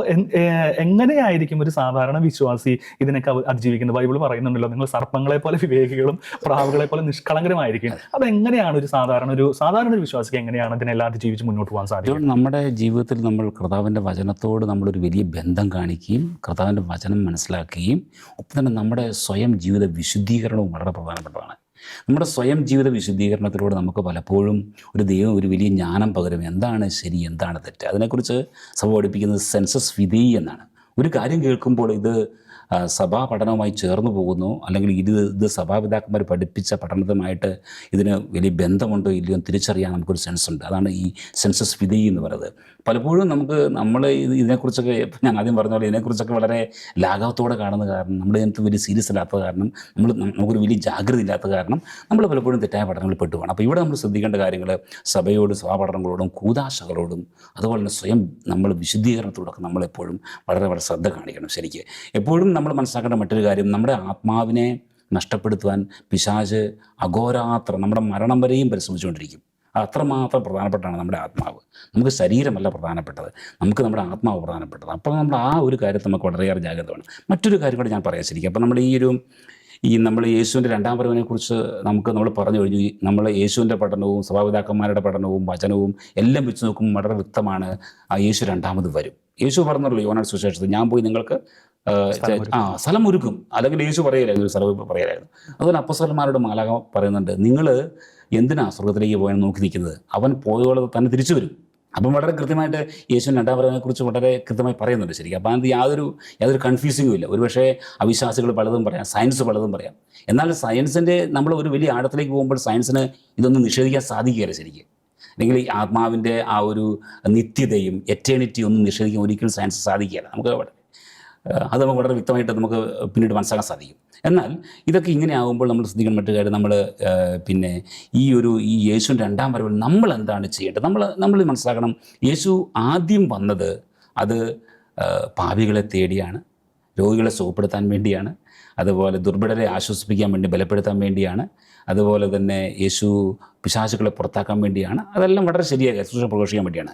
എങ്ങനെയായിരിക്കും ഒരു സാധാരണ വിശ്വാസി ഇതിനൊക്കെ അതിജീവിക്കുന്നത്? ബൈബിൾ പറയുന്നുണ്ടല്ലോ, നിങ്ങൾ സർപ്പങ്ങളെ പോലെ വിവേകികളും പ്രാവുകളെ പോലെ നിഷ്കളങ്കരമായിരിക്കും. അതെങ്ങനെയാണ് ഒരു സാധാരണ ഒരു വിശ്വാസിക്ക് എങ്ങനെയാണ് ഇതിനെല്ലാം അതിജീവിച്ച് മുന്നോട്ട് പോകാൻ സാധിക്കും? നമ്മുടെ ജീവിതത്തിൽ നമ്മൾ കർത്താവിൻ്റെ വചനത്തോട് നമ്മളൊരു വലിയ ബന്ധം കാണിക്കുകയും കർത്താവിൻ്റെ വചനം മനസ്സിലാക്കുകയും ഒപ്പം തന്നെ നമ്മുടെ സ്വയം ജീവിത വിശുദ്ധീകരണവും വളരെ പ്രധാനപ്പെട്ടതാണ്. നമ്മുടെ സ്വയം ജീവിത വിശുദ്ധീകരണത്തിലൂടെ നമുക്ക് പലപ്പോഴും ദൈവം ഒരു വലിയ ജ്ഞാനം പകരും. എന്താണ് ശരി, എന്താണ് തെറ്റ്? അതിനെക്കുറിച്ച് സഭ പഠിപ്പിക്കുന്നത് സെൻസസ് വിധേയി എന്നാണ്. ഒരു കാര്യം കേൾക്കുമ്പോൾ ഇത് സഭാ പഠനവുമായി ചേർന്ന് പോകുന്നു, അല്ലെങ്കിൽ ഇത് സഭാപിതാക്കന്മാർ പഠിപ്പിച്ച പഠനവുമായിട്ട് ഇതിന് വലിയ ബന്ധമുണ്ടോ ഇല്ലയോ എന്ന് തിരിച്ചറിയാൻ നമുക്കൊരു സെൻസ് ഉണ്ട്. അതാണ് ഈ സെൻസസ് വിധേയി എന്ന് പറയുന്നത്. പലപ്പോഴും നമ്മൾ ഇതിനെക്കുറിച്ചൊക്കെ, ഞാൻ ആദ്യം പറഞ്ഞ പോലെ ഇതിനെക്കുറിച്ചൊക്കെ വളരെ ലാഘവത്തോടെ കാണുന്ന കാരണം, നമ്മൾ ഇതിനകത്ത് വലിയ സീരിയസ് അല്ലാത്ത കാരണം, നമുക്കൊരു വലിയ ജാഗ്രത ഇല്ലാത്ത കാരണം നമ്മൾ പലപ്പോഴും തെറ്റായ പഠനങ്ങളിൽ പെട്ടുപോകണം. അപ്പോൾ ഇവിടെ നമ്മൾ ശ്രദ്ധിക്കേണ്ട കാര്യങ്ങൾ സഭയോടും സഭാപഠനങ്ങളോടും കൂതാശകളോടും അതുപോലെ തന്നെ സ്വയം നമ്മൾ വിശുദ്ധീകരണത്തോടൊക്കെ നമ്മളെപ്പോഴും വളരെ വളരെ ശ്രദ്ധ കാണിക്കണം. ശരിക്ക് എപ്പോഴും നമ്മൾ മനസ്സിലാക്കേണ്ട മറ്റൊരു കാര്യം, നമ്മുടെ ആത്മാവിനെ നഷ്ടപ്പെടുത്തുവാൻ പിശാച് അഘോരാത്രം നമ്മുടെ മരണം വരെയും പരിശ്രമിച്ചുകൊണ്ടിരിക്കും. അത്രമാത്രം പ്രധാനപ്പെട്ടാണ് നമ്മുടെ ആത്മാവ്. നമുക്ക് ശരീരമല്ല പ്രധാനപ്പെട്ടത്, നമുക്ക് നമ്മുടെ ആത്മാവ് പ്രധാനപ്പെട്ടത്. അപ്പോൾ നമ്മൾ ആ ഒരു കാര്യത്തിൽ നമുക്ക് വളരെയേറെ ജാഗ്രത വേണം. മറ്റൊരു കാര്യം കൂടെ ഞാൻ പറയാൻ ശരിക്കും, അപ്പോൾ നമ്മൾ യേശുവിൻ്റെ രണ്ടാം വരവിനെക്കുറിച്ച് നമ്മൾ പറഞ്ഞു കഴിഞ്ഞു. നമ്മൾ യേശുവിൻ്റെ പഠനവും സഭാപിതാക്കന്മാരുടെ പഠനവും വചനവും എല്ലാം വെച്ച് നോക്കുമ്പോൾ വളരെ വ്യക്തമാണ്, ആ യേശു രണ്ടാമത് വരും. യേശു പറഞ്ഞല്ലോ യോഹന്നാൻ സുവിശേഷത്തിൽ, ഞാൻ പോയി നിങ്ങൾക്ക് സ്ഥലം ഒരുക്കും. അല്ലെങ്കിൽ യേശു പറയലായിരുന്നു, സ്ഥലം പറയലായിരുന്നു. അതുപോലെ അപ്പോസ്തലന്മാരുടെ മാലാഖ പറയുന്നുണ്ട്, നിങ്ങൾ എന്തിനാ സ്വർഗത്തിലേക്ക് പോയാൽ നോക്കി നിൽക്കുന്നത്? അവൻ പോയതുപോലെ തന്നെ തിരിച്ചു വരും. അപ്പം വളരെ കൃത്യമായിട്ട് യേശുവിൻ്റെ രണ്ടാം വരവിനെക്കുറിച്ച് വളരെ കൃത്യമായി പറയുന്നുണ്ട് ശരിക്കും. അപ്പം അതിന് യാതൊരു കൺഫ്യൂസിങ്ങും ഇല്ല. ഒരുപക്ഷെ അവിശ്വാസികൾ പലതും പറയാം, സയൻസ് പലതും പറയാം. എന്നാൽ സയൻസിൻ്റെ നമ്മൾ ഒരു വലിയ ആഴത്തിലേക്ക് പോകുമ്പോൾ സയൻസിന് ഇതൊന്നും നിഷേധിക്കാൻ സാധിക്കുകയില്ല ശരിക്കും. അല്ലെങ്കിൽ ഈ ആത്മാവിൻ്റെ ആ ഒരു നിത്യതയും എറ്റേണിറ്റിയും ഒന്നും നിഷേധിക്കാൻ ഒരിക്കലും സയൻസ് സാധിക്കുകയില്ല. അത് നമുക്ക് വളരെ വ്യക്തമായിട്ട് നമുക്ക് പിന്നീട് മനസ്സിലാക്കാൻ സാധിക്കും. എന്നാൽ ഇതൊക്കെ ഇങ്ങനെ ആകുമ്പോൾ നമ്മൾ ശ്രദ്ധിക്കുന്ന മറ്റു കാര്യം, ഈ യേശുവിൻ്റെ രണ്ടാം വരവിൽ നമ്മൾ എന്താണ് ചെയ്യേണ്ടത്? നമ്മൾ മനസ്സിലാക്കണം, യേശു ആദ്യം വന്നത് അത് പാപികളെ തേടിയാണ്, രോഗികളെ സുഖപ്പെടുത്താൻ വേണ്ടിയാണ്, അതുപോലെ ദുർബലരെ ആശ്വസിപ്പിക്കാൻ വേണ്ടി, ബലപ്പെടുത്താൻ വേണ്ടിയാണ്, അതുപോലെ തന്നെ യേശു പിശാചുക്കളെ പുറത്താക്കാൻ വേണ്ടിയാണ്. അതെല്ലാം വളരെ ശരിയായ ശുശ്രൂഷ പ്രഘോഷിക്കാൻ വേണ്ടിയാണ്.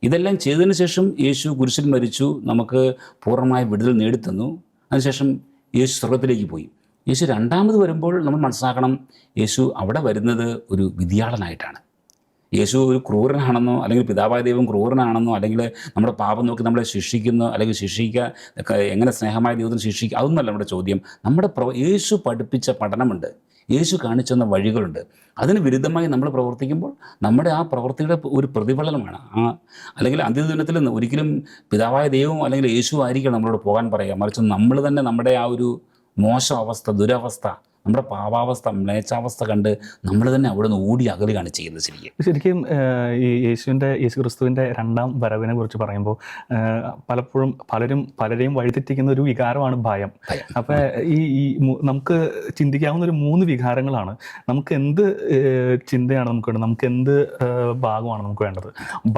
ഇതെല്ലാം ചെയ്തതിന് ശേഷം യേശു കുരിശിൽ മരിച്ചു, നമുക്ക് പൂർണ്ണമായ വിടുതൽ നേടിത്തന്നു. അതിനുശേഷം യേശു സ്വർഗത്തിലേക്ക് പോയി. യേശു രണ്ടാമത് വരുമ്പോൾ നമ്മൾ മനസ്സിലാക്കണം, യേശു അവിടെ വരുന്നത് ഒരു വിധിയാളനായിട്ടാണ്. യേശു ഒരു ക്രൂരനാണെന്നോ അല്ലെങ്കിൽ പിതാവായ ദൈവം ക്രൂരനാണെന്നോ അല്ലെങ്കിൽ നമ്മുടെ പാപം നോക്കി നമ്മളെ ശിക്ഷിക്കുന്നു അല്ലെങ്കിൽ എങ്ങനെ സ്നേഹമായ ദൈവത്തിന് ശിക്ഷിക്കുക, അതൊന്നുമല്ല നമ്മുടെ ചോദ്യം. യേശു പഠിപ്പിച്ച പഠനമുണ്ട്, യേശു കാണിച്ചു തന്ന വഴികളുണ്ട്. അതിന് വിരുദ്ധമായി നമ്മൾ പ്രവർത്തിക്കുമ്പോൾ നമ്മുടെ ആ പ്രവൃത്തിയുടെ ഒരു പ്രതിഫലനമാണ് അല്ലെങ്കിൽ അന്ത്യദിനത്തിൽ ഒരിക്കലും പിതാവായ ദൈവം അല്ലെങ്കിൽ യേശു ആയിരിക്കണം നമ്മളോട് പോകാൻ പറയുക, മറിച്ച് നമ്മൾ തന്നെ നമ്മുടെ ആ ഒരു മോശം അവസ്ഥ, ദുരവസ്ഥ, നമ്മുടെ പാവാവസ്ഥ, മ്ലേച്ഛാവസ്ഥ കണ്ട് നമ്മൾ തന്നെ അവിടെ നിന്ന് ഓടി അകലുകയാണ് ചെയ്യുന്നത്. ശരിക്കും ഈ യേശു ക്രിസ്തുവിൻ്റെ രണ്ടാം വരവിനെ കുറിച്ച് പറയുമ്പോൾ പലപ്പോഴും പലരെയും വഴിതെറ്റിക്കുന്ന ഒരു വികാരമാണ് ഭയം. അപ്പം നമുക്ക് ചിന്തിക്കാവുന്ന ഒരു 3 വികാരങ്ങളാണ്. നമുക്ക് എന്ത് ചിന്തയാണ് നമുക്ക് വേണ്ടത്, നമുക്ക് എന്ത് ഭാഗമാണ് നമുക്ക് വേണ്ടത്?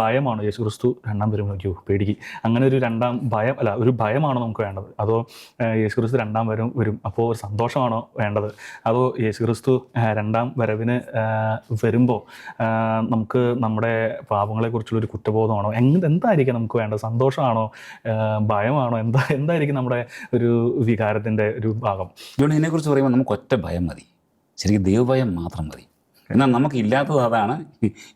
ഭയമാണോ യേശു ക്രിസ്തു രണ്ടാം വരും നോക്കിയോ പേടിക്ക്, അങ്ങനെ ഒരു ഒരു ഭയമാണോ നമുക്ക് വേണ്ടത്? അതോ യേശു ക്രിസ്തു രണ്ടാം വരും അപ്പോൾ ഒരു സന്തോഷമാണോ വേണ്ടത്? അതോ യേശുക്രിസ്തു രണ്ടാം വരവിന് വരുമ്പോൾ നമുക്ക് നമ്മുടെ പാപങ്ങളെക്കുറിച്ചുള്ള ഒരു കുറ്റബോധമാണോ? എന്തായിരിക്കും നമുക്ക് വേണ്ടത്? സന്തോഷമാണോ, ഭയമാണോ, എന്തായിരിക്കും നമ്മുടെ ഒരു വികാരത്തിൻ്റെ ഒരു ഭാഗം? ഇതിനെക്കുറിച്ച് പറയുമ്പോൾ നമുക്ക് ഒറ്റ ഭയം മതി, ശരിക്കും ദൈവഭയം മാത്രം മതി. എന്നാൽ നമുക്കില്ലാത്തത് അതാണ്.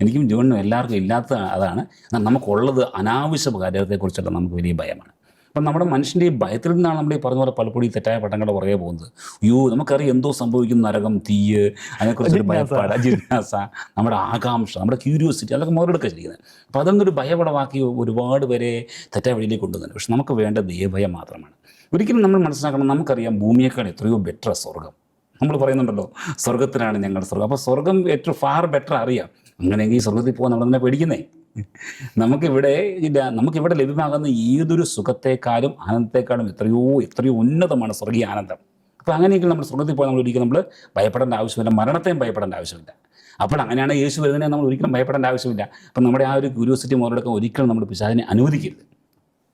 എനിക്കും ജോണിനും എല്ലാവർക്കും ഇല്ലാത്തത് അതാണ്. എന്നാൽ നമുക്കുള്ളത് അനാവശ്യ കാര്യത്തെക്കുറിച്ചുള്ള നമുക്ക് വലിയ ഭയമാണ്. അപ്പം നമ്മുടെ മനുഷ്യൻ്റെ ഈ ഭയത്തിൽ നിന്നാണ് നമ്മൾ ഈ പറഞ്ഞ പോലെ പലപ്പോഴും ഈ തെറ്റായ പട്ടങ്ങളുടെ പുറകെ പോകുന്നത്. നമുക്കറിയാം എന്തോ സംഭവിക്കും, നരകം, തീയ്, അതിനെക്കുറിച്ചൊരു ഭയപ്പാട്, ജിജ്ഞാസ, നമ്മുടെ ആകാംക്ഷ, നമ്മുടെ ക്യൂരിയോസിറ്റി, അതൊക്കെ മുതലെടുക്കുക ചെയ്യുന്നത്. അപ്പോൾ അതൊന്നൊരു ഭയപടമാക്കി ഒരുപാട് പേരെ തെറ്റായ വഴിയിലേക്ക് കൊണ്ടുവന്നത്. പക്ഷെ നമുക്ക് വേണ്ട ദൈവഭയം മാത്രമാണ്. ഒരിക്കലും നമ്മൾ മനസ്സിലാക്കണം, നമുക്കറിയാം ഭൂമിയേക്കാൾ എത്രയോ ബെറ്റർ സ്വർഗം. നമ്മൾ പറയുന്നുണ്ടല്ലോ സ്വർഗത്തിലാണ് ഞങ്ങളുടെ സ്വർഗം. അപ്പോൾ സ്വർഗം ഏറ്റവും ഫാർ ബെറ്റർ അറിയാം. അങ്ങനെയെങ്കിൽ ഈ സ്വർഗത്തിൽ പോകാൻ നമ്മൾ തന്നെ പേടിക്കുന്നേ. നമുക്കിവിടെ ലഭ്യമാകുന്ന ഏതൊരു സുഖത്തെക്കാളും ആനന്ദത്തെക്കാളും എത്രയോ ഉന്നതമാണ് സ്വർഗീയ ആനന്ദം. അപ്പോൾ അങ്ങനെയെങ്കിൽ നമ്മൾ സ്വർഗത്തിൽ പോയാൽ നമ്മൾ ഭയപ്പെടേണ്ട ആവശ്യമില്ല, മരണത്തെയും ഭയപ്പെടേണ്ട ആവശ്യമില്ല. അപ്പോൾ അങ്ങനെയാണ് യേശു വരുന്നതിനെ നമ്മൾ ഒരിക്കലും ഭയപ്പെടേണ്ട ആവശ്യമില്ല. അപ്പം നമ്മുടെ ആ ഒരു ക്യൂരിയോസിറ്റി മുതലെടുക്കാൻ ഒരിക്കലും നമ്മൾ പിശാചിനെ അനുവദിക്കരുത്.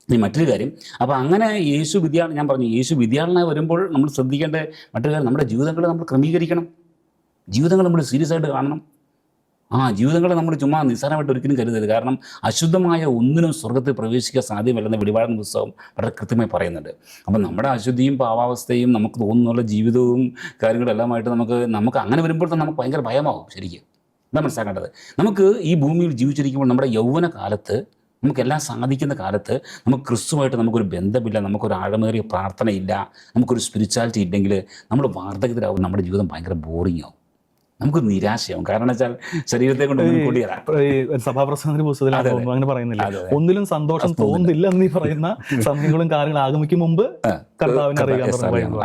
ഇനി മറ്റൊരു കാര്യം, അപ്പോൾ അങ്ങനെ ഞാൻ പറഞ്ഞു യേശു വിദ്യാളനായി വരുമ്പോൾ നമ്മൾ ശ്രദ്ധിക്കേണ്ട മറ്റൊരു കാര്യം, നമ്മുടെ ജീവിതങ്ങളെ നമ്മൾ ക്രമീകരിക്കണം. ജീവിതങ്ങൾ നമ്മൾ സീരിയസ് ആയിട്ട് കാണണം. ജീവിതങ്ങളെ നമ്മൾ ചുമ്മാ നിസ്സാരമായിട്ട് ഒരിക്കലും കരുതരുത്. കാരണം അശുദ്ധമായ ഒന്നിനും സ്വർഗത്തിൽ പ്രവേശിക്കാൻ സാധ്യമല്ലെന്ന് വെളിപാടുന്ന പുസ്തകം വളരെ കൃത്യമായി പറയുന്നുണ്ട്. അപ്പം നമ്മുടെ അശുദ്ധിയും പാവാവസ്ഥയും നമുക്ക് തോന്നുന്നുള്ള ജീവിതവും കാര്യങ്ങളെല്ലാമായിട്ട് നമുക്ക് അങ്ങനെ വരുമ്പോൾ തന്നെ നമുക്ക് ഭയങ്കര ഭയമാവും. ശരിക്കും എന്താ മനസ്സിലാക്കേണ്ടത്, നമുക്ക് ഈ ഭൂമിയിൽ ജീവിച്ചിരിക്കുമ്പോൾ നമ്മുടെ യൗവന കാലത്ത് നമുക്കെല്ലാം സാധിക്കുന്ന കാലത്ത് നമുക്ക് ക്രിസ്തുവായിട്ട് നമുക്കൊരു ബന്ധമില്ല, നമുക്കൊരു ആഴമേറിയ പ്രാർത്ഥനയില്ല, നമുക്കൊരു സ്പിരിച്വാലിറ്റി ഇല്ലെങ്കിൽ നമ്മൾ വാർദ്ധക്യത്തിലാവും, നമ്മുടെ ജീവിതം ഭയങ്കര ബോറിംഗ് ആവും, നമുക്ക് നിരാശയാവും. കാരണം വെച്ചാൽ ശരീരത്തെ കൊണ്ട് സഭാപ്രസംഗത്തിന്റെ പുസ്തകത്തിൽ അങ്ങനെ പറയുന്നില്ല, ഒന്നിലും സന്തോഷം തോന്നുന്നില്ല എന്നീ പറയുന്ന സമയങ്ങളും കാര്യങ്ങളും ആഗമിക്കും മുമ്പ് കർത്താവിനെ അറിയാൻ.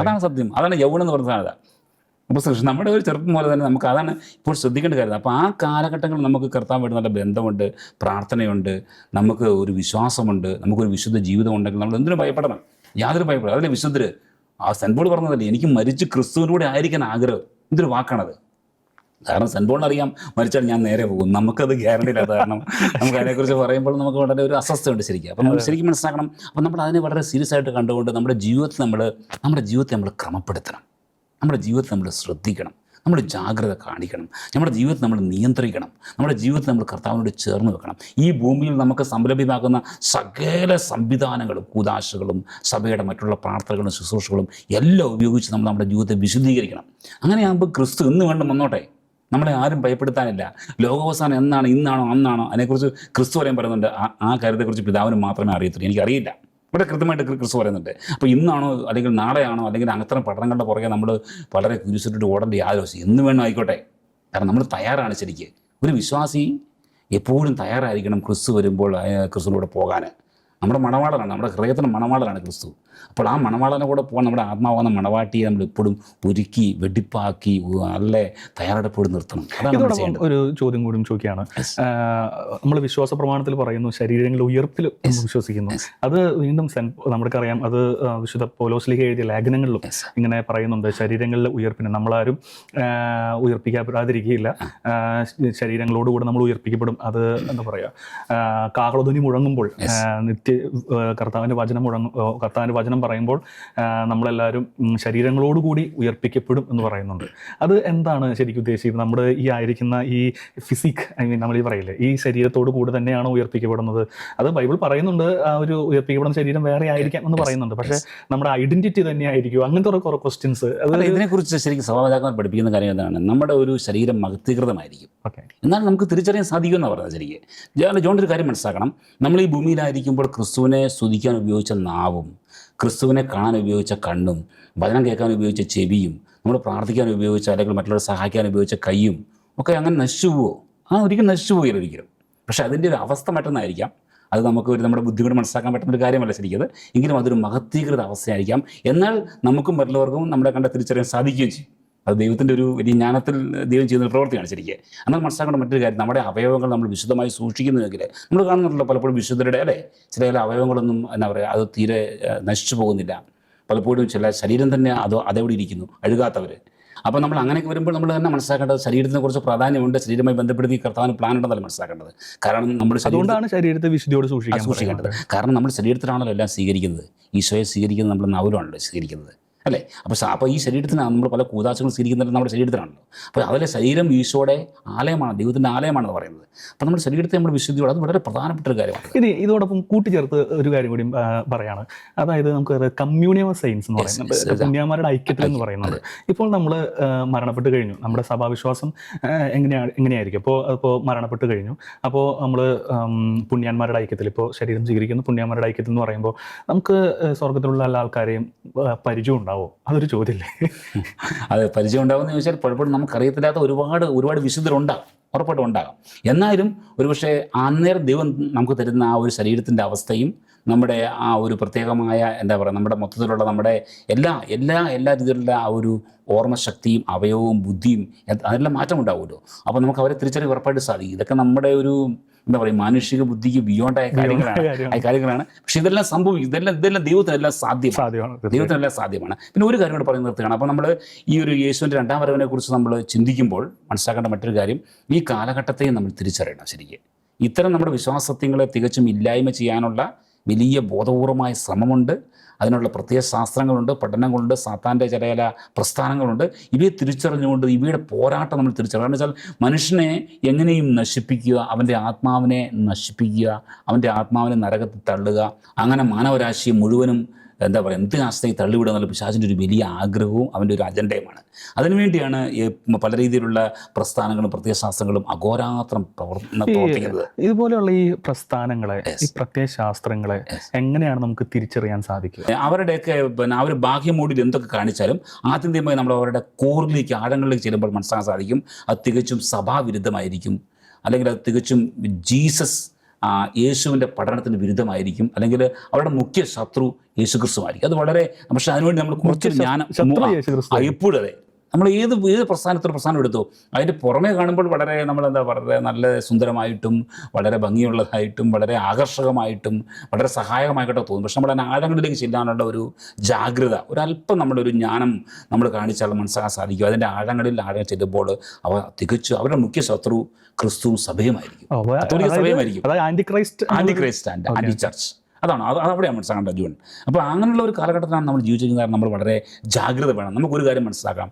അതാണ് സത്യം, അതാണ് യൗവനം എന്ന് പറഞ്ഞതാണ്. അപ്പോൾ നമ്മുടെ ഒരു ചെറുപ്പം പോലെ തന്നെ നമുക്ക് അതാണ് ഇപ്പോൾ ശ്രദ്ധിക്കേണ്ട കാര്യം. അപ്പോൾ ആ കാലഘട്ടങ്ങളിൽ നമുക്ക് കർത്താവുമായിട്ട് നല്ല ബന്ധമുണ്ട്, പ്രാർത്ഥനയുണ്ട്, നമുക്ക് ഒരു വിശ്വാസമുണ്ട്, നമുക്കൊരു വിശുദ്ധ ജീവിതം ഉണ്ടെങ്കിൽ നമ്മൾ എന്തിനും ഭയപ്പെടണം, യാതൊരു ഭയപ്പെടണം. അതിലെ വിശുദ്ധര് സെന്റ് പോൾ പറഞ്ഞതല്ലേ, എനിക്ക് മരിച്ച് ക്രിസ്തുവിലൂടെ ആയിരിക്കാൻ ആഗ്രഹം. എന്തൊരു വാക്കാണത്. കാരണം സെന്റ് പോളിന് അറിയാം മരിച്ചാൽ ഞാൻ നേരെ പോകും, നമുക്കത് ഗ്യാരണ്ടി ഇല്ലാത്ത കാരണം നമുക്ക് അതിനെക്കുറിച്ച് പറയുമ്പോൾ നമുക്ക് വളരെ ഒരു അസ്വസ്ഥയുണ്ട് ശരിക്കും. അപ്പം നമ്മൾ ശരിക്കും മനസ്സിലാക്കണം. അപ്പം നമ്മൾ അതിനെ വളരെ സീരിയസ് ആയിട്ട് കണ്ടുകൊണ്ട് നമ്മുടെ ജീവിതത്തെ നമ്മൾ ക്രമപ്പെടുത്തണം, നമ്മുടെ ജീവിതത്തെ നമ്മൾ ശ്രദ്ധിക്കണം, നമ്മൾ ജാഗ്രത കാണിക്കണം, നമ്മുടെ ജീവിതത്തെ നമ്മൾ നിയന്ത്രിക്കണം, നമ്മുടെ ജീവിതത്തെ നമ്മൾ കർത്താവിനോട് ചേർന്ന് വെക്കണം. ഈ ഭൂമിയിൽ നമുക്ക് സംലഭ്യമാക്കുന്ന സകല സംവിധാനങ്ങളും കൂദാശകളും സഭയുടെ മറ്റുള്ള പ്രാർത്ഥനകളും ശുശ്രൂഷകളും എല്ലാം ഉപയോഗിച്ച് നമ്മൾ നമ്മുടെ ജീവിതത്തെ വിശുദ്ധീകരിക്കണം. അങ്ങനെയാകുമ്പോൾ ക്രിസ്തു ഇന്ന് വേണ്ട വന്നോട്ടെ, നമ്മളെ ആരും ഭയപ്പെടുത്താനില്ല. ലോകാവസാനം എന്നാണ്, ഇന്നാണോ അന്നാണോ, അതിനെക്കുറിച്ച് ക്രിസ്തു പറയാൻ പറയുന്നുണ്ട്. ആ കാര്യത്തെക്കുറിച്ച് പിതാവിന് മാത്രമേ അറിയത്തുള്ളൂ, എനിക്കറിയില്ല. ഇവിടെ കൃത്യമായിട്ട് ക്രിസ്തു പറയുന്നുണ്ട്. അപ്പോൾ ഇന്നാണോ അല്ലെങ്കിൽ നാളെയാണോ അല്ലെങ്കിൽ അത്തരം പഠനങ്ങളുടെ പുറകെ നമ്മൾ വളരെ കുരിശിട്ടിട്ട് ഓടേണ്ട യാതൊരു ആവശ്യം, എന്ന് വേണം ആയിക്കോട്ടെ. കാരണം നമ്മൾ തയ്യാറാണ്. ശരിക്ക് ഒരു വിശ്വാസി എപ്പോഴും തയ്യാറായിരിക്കണം ക്രിസ്തു വരുമ്പോൾ ക്രിസ്തുവിലൂടെ പോകാൻ. നമ്മുടെ മണവാളനാണ്, നമ്മുടെ ഹൃദയത്തിൻ്റെ മണവാളനാണ് ക്രിസ്തു. അപ്പോൾ ആ മണവാളനെ കൂടെ പോകാൻ നമ്മുടെ ആത്മാവാകുന്ന മണവാട്ടിയെ നമ്മൾ എപ്പോഴും ഒരുക്കി വെടിപ്പാക്കി നല്ല തയ്യാറെടുപ്പോട് നിർത്തണം. ഇതോടൊപ്പം ഒരു ചോദ്യം കൂടി ചോദിക്കുകയാണ്. നമ്മൾ വിശ്വാസ പ്രമാണത്തിൽ പറയുന്നു ശരീരങ്ങളുടെ ഉയർപ്പിൽ വിശ്വസിക്കുന്നു. അത് വീണ്ടും നമുക്കറിയാം, അത് വിശുദ്ധ പൗലോസ്ലീഹ എഴുതിയ ലേഖനങ്ങളിലും ഇങ്ങനെ പറയുന്നുണ്ട്. ശരീരങ്ങളിലെ ഉയർപ്പിന് നമ്മളാരും ഉയർപ്പിക്കപ്പെടാതിരിക്കുകയില്ല, ശരീരങ്ങളോടുകൂടെ നമ്മൾ ഉയർപ്പിക്കപ്പെടും. അത് എന്താ പറയുക, കാഹളധ്വനി മുഴങ്ങുമ്പോൾ കർത്താവിൻ്റെ വചനം പറയുമ്പോൾ നമ്മളെല്ലാവരും ശരീരങ്ങളോടുകൂടി ഉയർപ്പിക്കപ്പെടും എന്ന് പറയുന്നുണ്ട്. അത് എന്താണ് ശരിക്കും ഉദ്ദേശിക്കുന്നത്? നമ്മുടെ ഈ ആയിരിക്കുന്ന ഈ ഫിസിക്, നമ്മൾ ഈ പറയില്ലേ, ഈ ശരീരത്തോടു കൂടി തന്നെയാണ് ഉയർപ്പിക്കപ്പെടുന്നത്. അത് ബൈബിൾ പറയുന്നുണ്ട്, ആ ഒരു ഉയർപ്പിക്കപ്പെടുന്ന ശരീരം വേറെ ആയിരിക്കാം എന്ന് പറയുന്നുണ്ട്. പക്ഷേ നമ്മുടെ ഐഡന്റിറ്റി തന്നെയായിരിക്കും, അങ്ങനത്തെ കുറേ ക്വസ്റ്റ്യൻസ്. ഇതിനെക്കുറിച്ച് ശരിക്കും സഭാപിതാക്കന്മാർ പഠിപ്പിക്കുന്ന കാര്യം എന്താണ്? നമ്മുടെ ഒരു ശരീരം മഹത്വീകൃതമായിരിക്കും. ഓക്കെ. എന്നാൽ നമുക്ക് തിരിച്ചറിയാൻ സാധിക്കുമെന്നാണ് പറഞ്ഞത് ശരിക്കും. ജോൺ ഒരു കാര്യം മനസ്സിലാക്കണം. നമ്മൾ ഈ ഭൂമിയിലായിരിക്കുമ്പോൾ ക്രിസ്തുവിനെ സ്തുതിക്കാൻ ഉപയോഗിച്ച നാവും, ക്രിസ്തുവിനെ കാണാൻ ഉപയോഗിച്ച കണ്ണും, വചനം കേൾക്കാൻ ഉപയോഗിച്ച ചെവിയും, നമ്മൾ പ്രാർത്ഥിക്കാൻ ഉപയോഗിച്ച അല്ലെങ്കിൽ മറ്റുള്ളവരെ സഹായിക്കാൻ ഉപയോഗിച്ച കൈയും ഒക്കെ അങ്ങനെ നശിച്ചു പോവോ? ഒരിക്കലും നശിച്ചു പോയില്ല ഒരിക്കലും. പക്ഷേ അതിൻ്റെ ഒരു അവസ്ഥ മറ്റൊന്നായിരിക്കാം. അത് നമുക്ക് നമ്മുടെ ബുദ്ധി കൊണ്ട് മനസ്സിലാക്കാൻ പറ്റുന്നൊരു കാര്യമല്ല ശരിക്കും. എങ്കിലും അതൊരു മഹത്വീകൃത അവസ്ഥയായിരിക്കാം. എന്നാൽ നമുക്കും മറ്റുള്ളവർക്കും നമ്മളെ കണ്ട തിരിച്ചറിയാൻ സാധിക്കുകയും ചെയ്യും. അത് ദൈവത്തിൻ്റെ ഒരു വലിയ ജ്ഞാനത്തിൽ ദൈവം ചെയ്യുന്ന പ്രവൃത്തിയാണ് ശരിക്കും. എന്നാൽ മനസ്സിലാക്കേണ്ട മറ്റൊരു കാര്യം, നമ്മുടെ അവയവങ്ങൾ നമ്മൾ വിശുദ്ധമായി സൂക്ഷിക്കുന്നുവെങ്കിൽ നമ്മൾ കാണുന്നുണ്ടല്ലോ പലപ്പോഴും വിശുദ്ധരുടെ ചില അവയവങ്ങളൊന്നും എന്താ പറയുക, അത് തീരെ നശിച്ചു പോകുന്നില്ല. പലപ്പോഴും ചില ശരീരം തന്നെ അതെവിടെ ഇരിക്കുന്നു, അഴുകാത്തവർ. അപ്പോൾ നമ്മൾ അങ്ങനെയൊക്കെ വരുമ്പോൾ നമ്മൾ തന്നെ മനസ്സിലാക്കേണ്ടത് ശരീരത്തിനെ കുറിച്ച് പ്രാധാന്യമുണ്ട്. ശരീരമായി ബന്ധപ്പെടുത്തി കർത്താവിന് പ്ലാൻ ഉണ്ടെന്നല്ല മനസ്സിലാക്കേണ്ടത്. കാരണം നമ്മൾ അതുകൊണ്ടാണ് ശരീരത്തെ വിശുദ്ധിയോട് സൂക്ഷിക്കേണ്ടത്. കാരണം നമ്മൾ ശരീരത്തിലാണല്ലോ എല്ലാം സ്വീകരിക്കുന്നത്. ഈശോയെ സ്വീകരിക്കുന്നത് നമ്മൾ നവലാണല്ലോ സ്വീകരിക്കുന്നത്, അല്ലേ? അപ്പോൾ ഈ ശരീരത്തിനാണ് നമ്മൾ പല കൂതാശകൾ സ്വീകരിക്കുന്നത് നമ്മുടെ ശരീരത്തിലാണല്ലോ. അപ്പോൾ അതിലെ ശരീരം ഈശോയുടെ ആലയമാണ്, ദൈവത്തിൻ്റെ ആലയമാണെന്ന് പറയുന്നത്. അപ്പോൾ നമ്മുടെ ശരീരത്തെ നമ്മൾ വിശുദ്ധിയോടെ, അത് വളരെ പ്രധാനപ്പെട്ട ഒരു കാര്യമാണ്. ഇതോടൊപ്പം കൂട്ടിച്ചേർത്ത് ഒരു കാര്യം കൂടി പറയാണ്. അതായത് നമുക്ക് കമ്മ്യൂണിയം ഓഫ് സെയിൻസ് എന്ന് പറയുന്നത്, പുണ്യന്മാരുടെ ഐക്യത്തിൽ എന്ന് പറയുന്നത്. ഇപ്പോൾ നമ്മൾ മരണപ്പെട്ട് കഴിഞ്ഞു, നമ്മുടെ സഭാവിശ്വാസം എങ്ങനെയായിരിക്കും? അപ്പോൾ മരണപ്പെട്ട് കഴിഞ്ഞു, അപ്പോൾ നമ്മൾ പുണ്യന്മാരുടെ ഐക്യത്തിൽ, ഇപ്പോൾ ശരീരം സ്വീകരിക്കുന്നു, പുണ്യന്മാരുടെ ഐക്യത്തിൽ എന്ന് പറയുമ്പോൾ നമുക്ക് സ്വർഗത്തിലുള്ള എല്ലാ ആൾക്കാരെയും പരിചയം ഉണ്ടാവും. അതൊരു ചോദ്യമല്ലേ? അത് പരിചയം ഉണ്ടാകുമെന്ന് ചോദിച്ചാൽ പലപ്പോഴും നമുക്കറിയത്തില്ലാത്ത ഒരുപാട് വിശുദ്ധരുണ്ടാകും, ഉറപ്പായിട്ടും ഉണ്ടാകും. എന്നാലും ഒരുപക്ഷെ അന്നേരം ദൈവം നമുക്ക് തരുന്ന ആ ഒരു ശരീരത്തിൻ്റെ അവസ്ഥയും നമ്മുടെ ആ ഒരു പ്രത്യേകമായ എന്താ പറയുക, നമ്മുടെ മൊത്തത്തിലുള്ള നമ്മുടെ എല്ലാ രീതിയിലുള്ള ആ ഒരു ഓർമ്മശക്തിയും അവയവവും ബുദ്ധിയും അതെല്ലാം മാറ്റം ഉണ്ടാവുമല്ലോ. അപ്പോൾ നമുക്ക് അവരെ തിരിച്ചറിയാൻ ഉറപ്പായിട്ട് സാധിക്കും. ഇതൊക്കെ നമ്മുടെ ഒരു എന്താ പറയുക, മാനുഷിക ബുദ്ധിക്ക് ബിയോണ്ടായ കാര്യങ്ങളാണ്. പക്ഷെ ഇതെല്ലാം സംഭവിക്കും, ഇതെല്ലാം ദൈവത്തിനെല്ലാം സാധ്യമാണ്. പിന്നെ ഒരു കാര്യം കൂടെ പറയുന്നത് നിർത്തുകയാണ്. അപ്പോൾ നമ്മൾ ഈ ഒരു യേശുവിൻ്റെ രണ്ടാം വരവിനെ കുറിച്ച് നമ്മൾ ചിന്തിക്കുമ്പോൾ മനസ്സിലാക്കേണ്ട മറ്റൊരു കാര്യം, ഈ കാലഘട്ടത്തെയും നമ്മൾ തിരിച്ചറിയണം ശരിക്കും. ഇത്തരം നമ്മുടെ വിശ്വാസത്യങ്ങളെ തികച്ചും ഇല്ലായ്മ ചെയ്യാനുള്ള വലിയ ബോധപൂർവമായ ശ്രമമുണ്ട്. അതിനുള്ള പ്രത്യേക ശാസ്ത്രങ്ങളുണ്ട്, പഠനങ്ങളുണ്ട്, സാത്താൻ്റെ ചില പ്രസ്ഥാനങ്ങളുണ്ട്. ഇവയെ തിരിച്ചറിഞ്ഞുകൊണ്ട് ഇവയുടെ പോരാട്ടം നമ്മൾ തിരിച്ചറിയണം. കാരണം വെച്ചാൽ മനുഷ്യനെ എങ്ങനെയും നശിപ്പിക്കുക, അവൻ്റെ ആത്മാവിനെ നശിപ്പിക്കുക, അവൻ്റെ ആത്മാവിനെ നരകത്തിൽ തള്ളുക, അങ്ങനെ മാനവരാശിയെ മുഴുവനും എന്താ പറയുക നിത്യനാശത്തേക്ക് തള്ളിവിടുക എന്നുള്ള പിശാചിൻ്റെ ഒരു വലിയ ആഗ്രഹവും അവൻ്റെ ഒരു അജണ്ടയുമാണ്. അതിനുവേണ്ടിയാണ് പല രീതിയിലുള്ള പ്രസ്ഥാനങ്ങളും പ്രത്യയശാസ്ത്രങ്ങളും അഘോരാത്രം പ്രവർത്തിക്കുന്നത്. ഇതുപോലെയുള്ള ഈ പ്രസ്ഥാനങ്ങളെ, ഈ പ്രത്യയശാസ്ത്രങ്ങളെ എങ്ങനെയാണ് നമുക്ക് തിരിച്ചറിയാൻ സാധിക്കുക? അവരുടെയൊക്കെ അവർ ബാഹ്യമോടിൽ എന്തൊക്കെ കാണിച്ചാലും ആത്യന്തികമായി നമ്മൾ അവരുടെ കോറിലേക്ക്, ആഴങ്ങളിലേക്ക് ചെല്ലുമ്പോൾ മനസ്സിലാക്കാൻ സാധിക്കും അത് തികച്ചും സഭാവിരുദ്ധമായിരിക്കും, അല്ലെങ്കിൽ അത് തികച്ചും യേശുവിൻ്റെ പഠനത്തിന് വിരുദ്ധമായിരിക്കും, അല്ലെങ്കിൽ അവരുടെ മുഖ്യ ശത്രു യേശുക്രിസ്തുവായിരിക്കും. അത് വളരെ, പക്ഷേ അതിനുവേണ്ടി നമ്മൾ കുറച്ചൊരു ജ്ഞാനം എപ്പോഴും അതെ നമ്മൾ ഏത് പ്രസ്ഥാനം എടുത്തോ അതിൻ്റെ പുറമേ കാണുമ്പോൾ വളരെ നമ്മളെന്താ പറയുക, നല്ല സുന്ദരമായിട്ടും വളരെ ഭംഗിയുള്ളതായിട്ടും വളരെ ആകർഷകമായിട്ടും വളരെ സഹായകമായിട്ടോ തോന്നും. പക്ഷെ നമ്മൾ അതിന് ആഴങ്ങളിലേക്ക് ചെല്ലാനുള്ള ഒരു ജാഗ്രത, ഒരല്പം നമ്മളൊരു ജ്ഞാനം നമ്മൾ കാണിച്ചാൽ മനസ്സിലാക്കാൻ സാധിക്കും. അതിൻ്റെ ആഴങ്ങളിൽ ചെല്ലുമ്പോൾ അവ തികച്ചു അവരുടെ മുഖ്യ ശത്രു ക്രിസ്തുവും സഭയുമായിരിക്കും, antichrist and anti church. അതാണ് അവിടെയാണ് മനസ്സിലാക്കേണ്ടത് ജോൺ. അപ്പോൾ അങ്ങനെയുള്ള ഒരു കാലഘട്ടത്തിലാണ് നമ്മൾ ജീവിച്ചിരിക്കുന്നത്. നമ്മൾ വളരെ ജാഗ്രത വേണം. നമുക്കൊരു കാര്യം മനസ്സിലാക്കാം,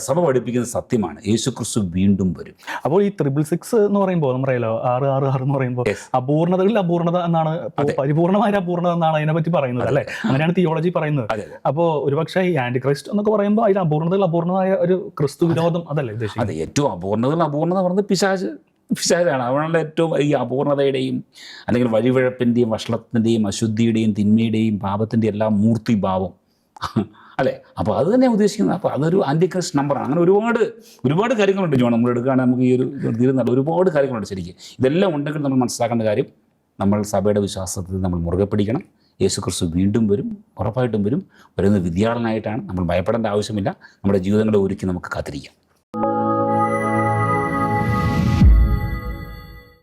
സഭ പഠിപ്പിക്കുന്ന സത്യമാണ്, യേശുക്രിസ്തു വീണ്ടും വരും. അപ്പോൾ ഈ 666 എന്ന് പറയുമ്പോൾ നമ്മളറിയാലോ 666 എന്ന് പറയുമ്പോൾ അപൂർണതകളിൽ അപൂർണത എന്നാണ്, പരിപൂർണമായ അപൂർണത എന്നാണ് അതിനെപ്പറ്റി പറയുന്നത്, അല്ലേ? അങ്ങനെയാണ് തിയോളജി പറയുന്നത്. അപ്പോൾ ഒരുപക്ഷെ ഈ ആന്റി ക്രൈസ്റ്റ് എന്നൊക്കെ പറയുമ്പോൾ അതിൽ അപൂർണതയായ ഒരു ക്രിസ്തു വിരോധം അതല്ലേ ഉദ്ദേശിക്കുന്നത്? അതെ, ഏറ്റവും അപൂർണത പറഞ്ഞത് പിശാചാണ്. അവനുള്ള ഏറ്റവും ഈ അപൂർണതയുടെയും അല്ലെങ്കിൽ വഴിവിഴപ്പിൻ്റെയും വഷളത്തിൻ്റെയും അശുദ്ധിയുടെയും തിന്മയുടെയും പാപത്തിൻ്റെ എല്ലാം മൂർത്തിഭാവം, അല്ലേ? അപ്പോൾ അത് തന്നെ ഉദ്ദേശിക്കുന്നത്. അപ്പോൾ അതൊരു ആൻറ്റി ക്രൈസ്റ്റ് നമ്പറാണ്. അങ്ങനെ ഒരുപാട് കാര്യങ്ങളുണ്ട് ജോൺ. നമ്മൾ എടുക്കുകയാണെങ്കിൽ നമുക്ക് ഈ ഒരു തീരുന്ന ഒരുപാട് കാര്യങ്ങളുണ്ട് ശരിക്കും. ഇതെല്ലാം ഉണ്ടെങ്കിൽ നമ്മൾ മനസ്സിലാക്കേണ്ട കാര്യം, നമ്മൾ സഭയുടെ വിശ്വാസത്തിൽ നമ്മൾ മുറുകെ പിടിക്കണം. യേശുക്രിസ്തു വീണ്ടും വരും, ഉറപ്പായിട്ടും വരും. വരുന്നത് വിദ്യാളനായിട്ടാണ്. നമ്മൾ ഭയപ്പെടേണ്ട ആവശ്യമില്ല. നമ്മുടെ ജീവിതങ്ങളെ ഒരുക്കി നമുക്ക് കാത്തിരിക്കാം.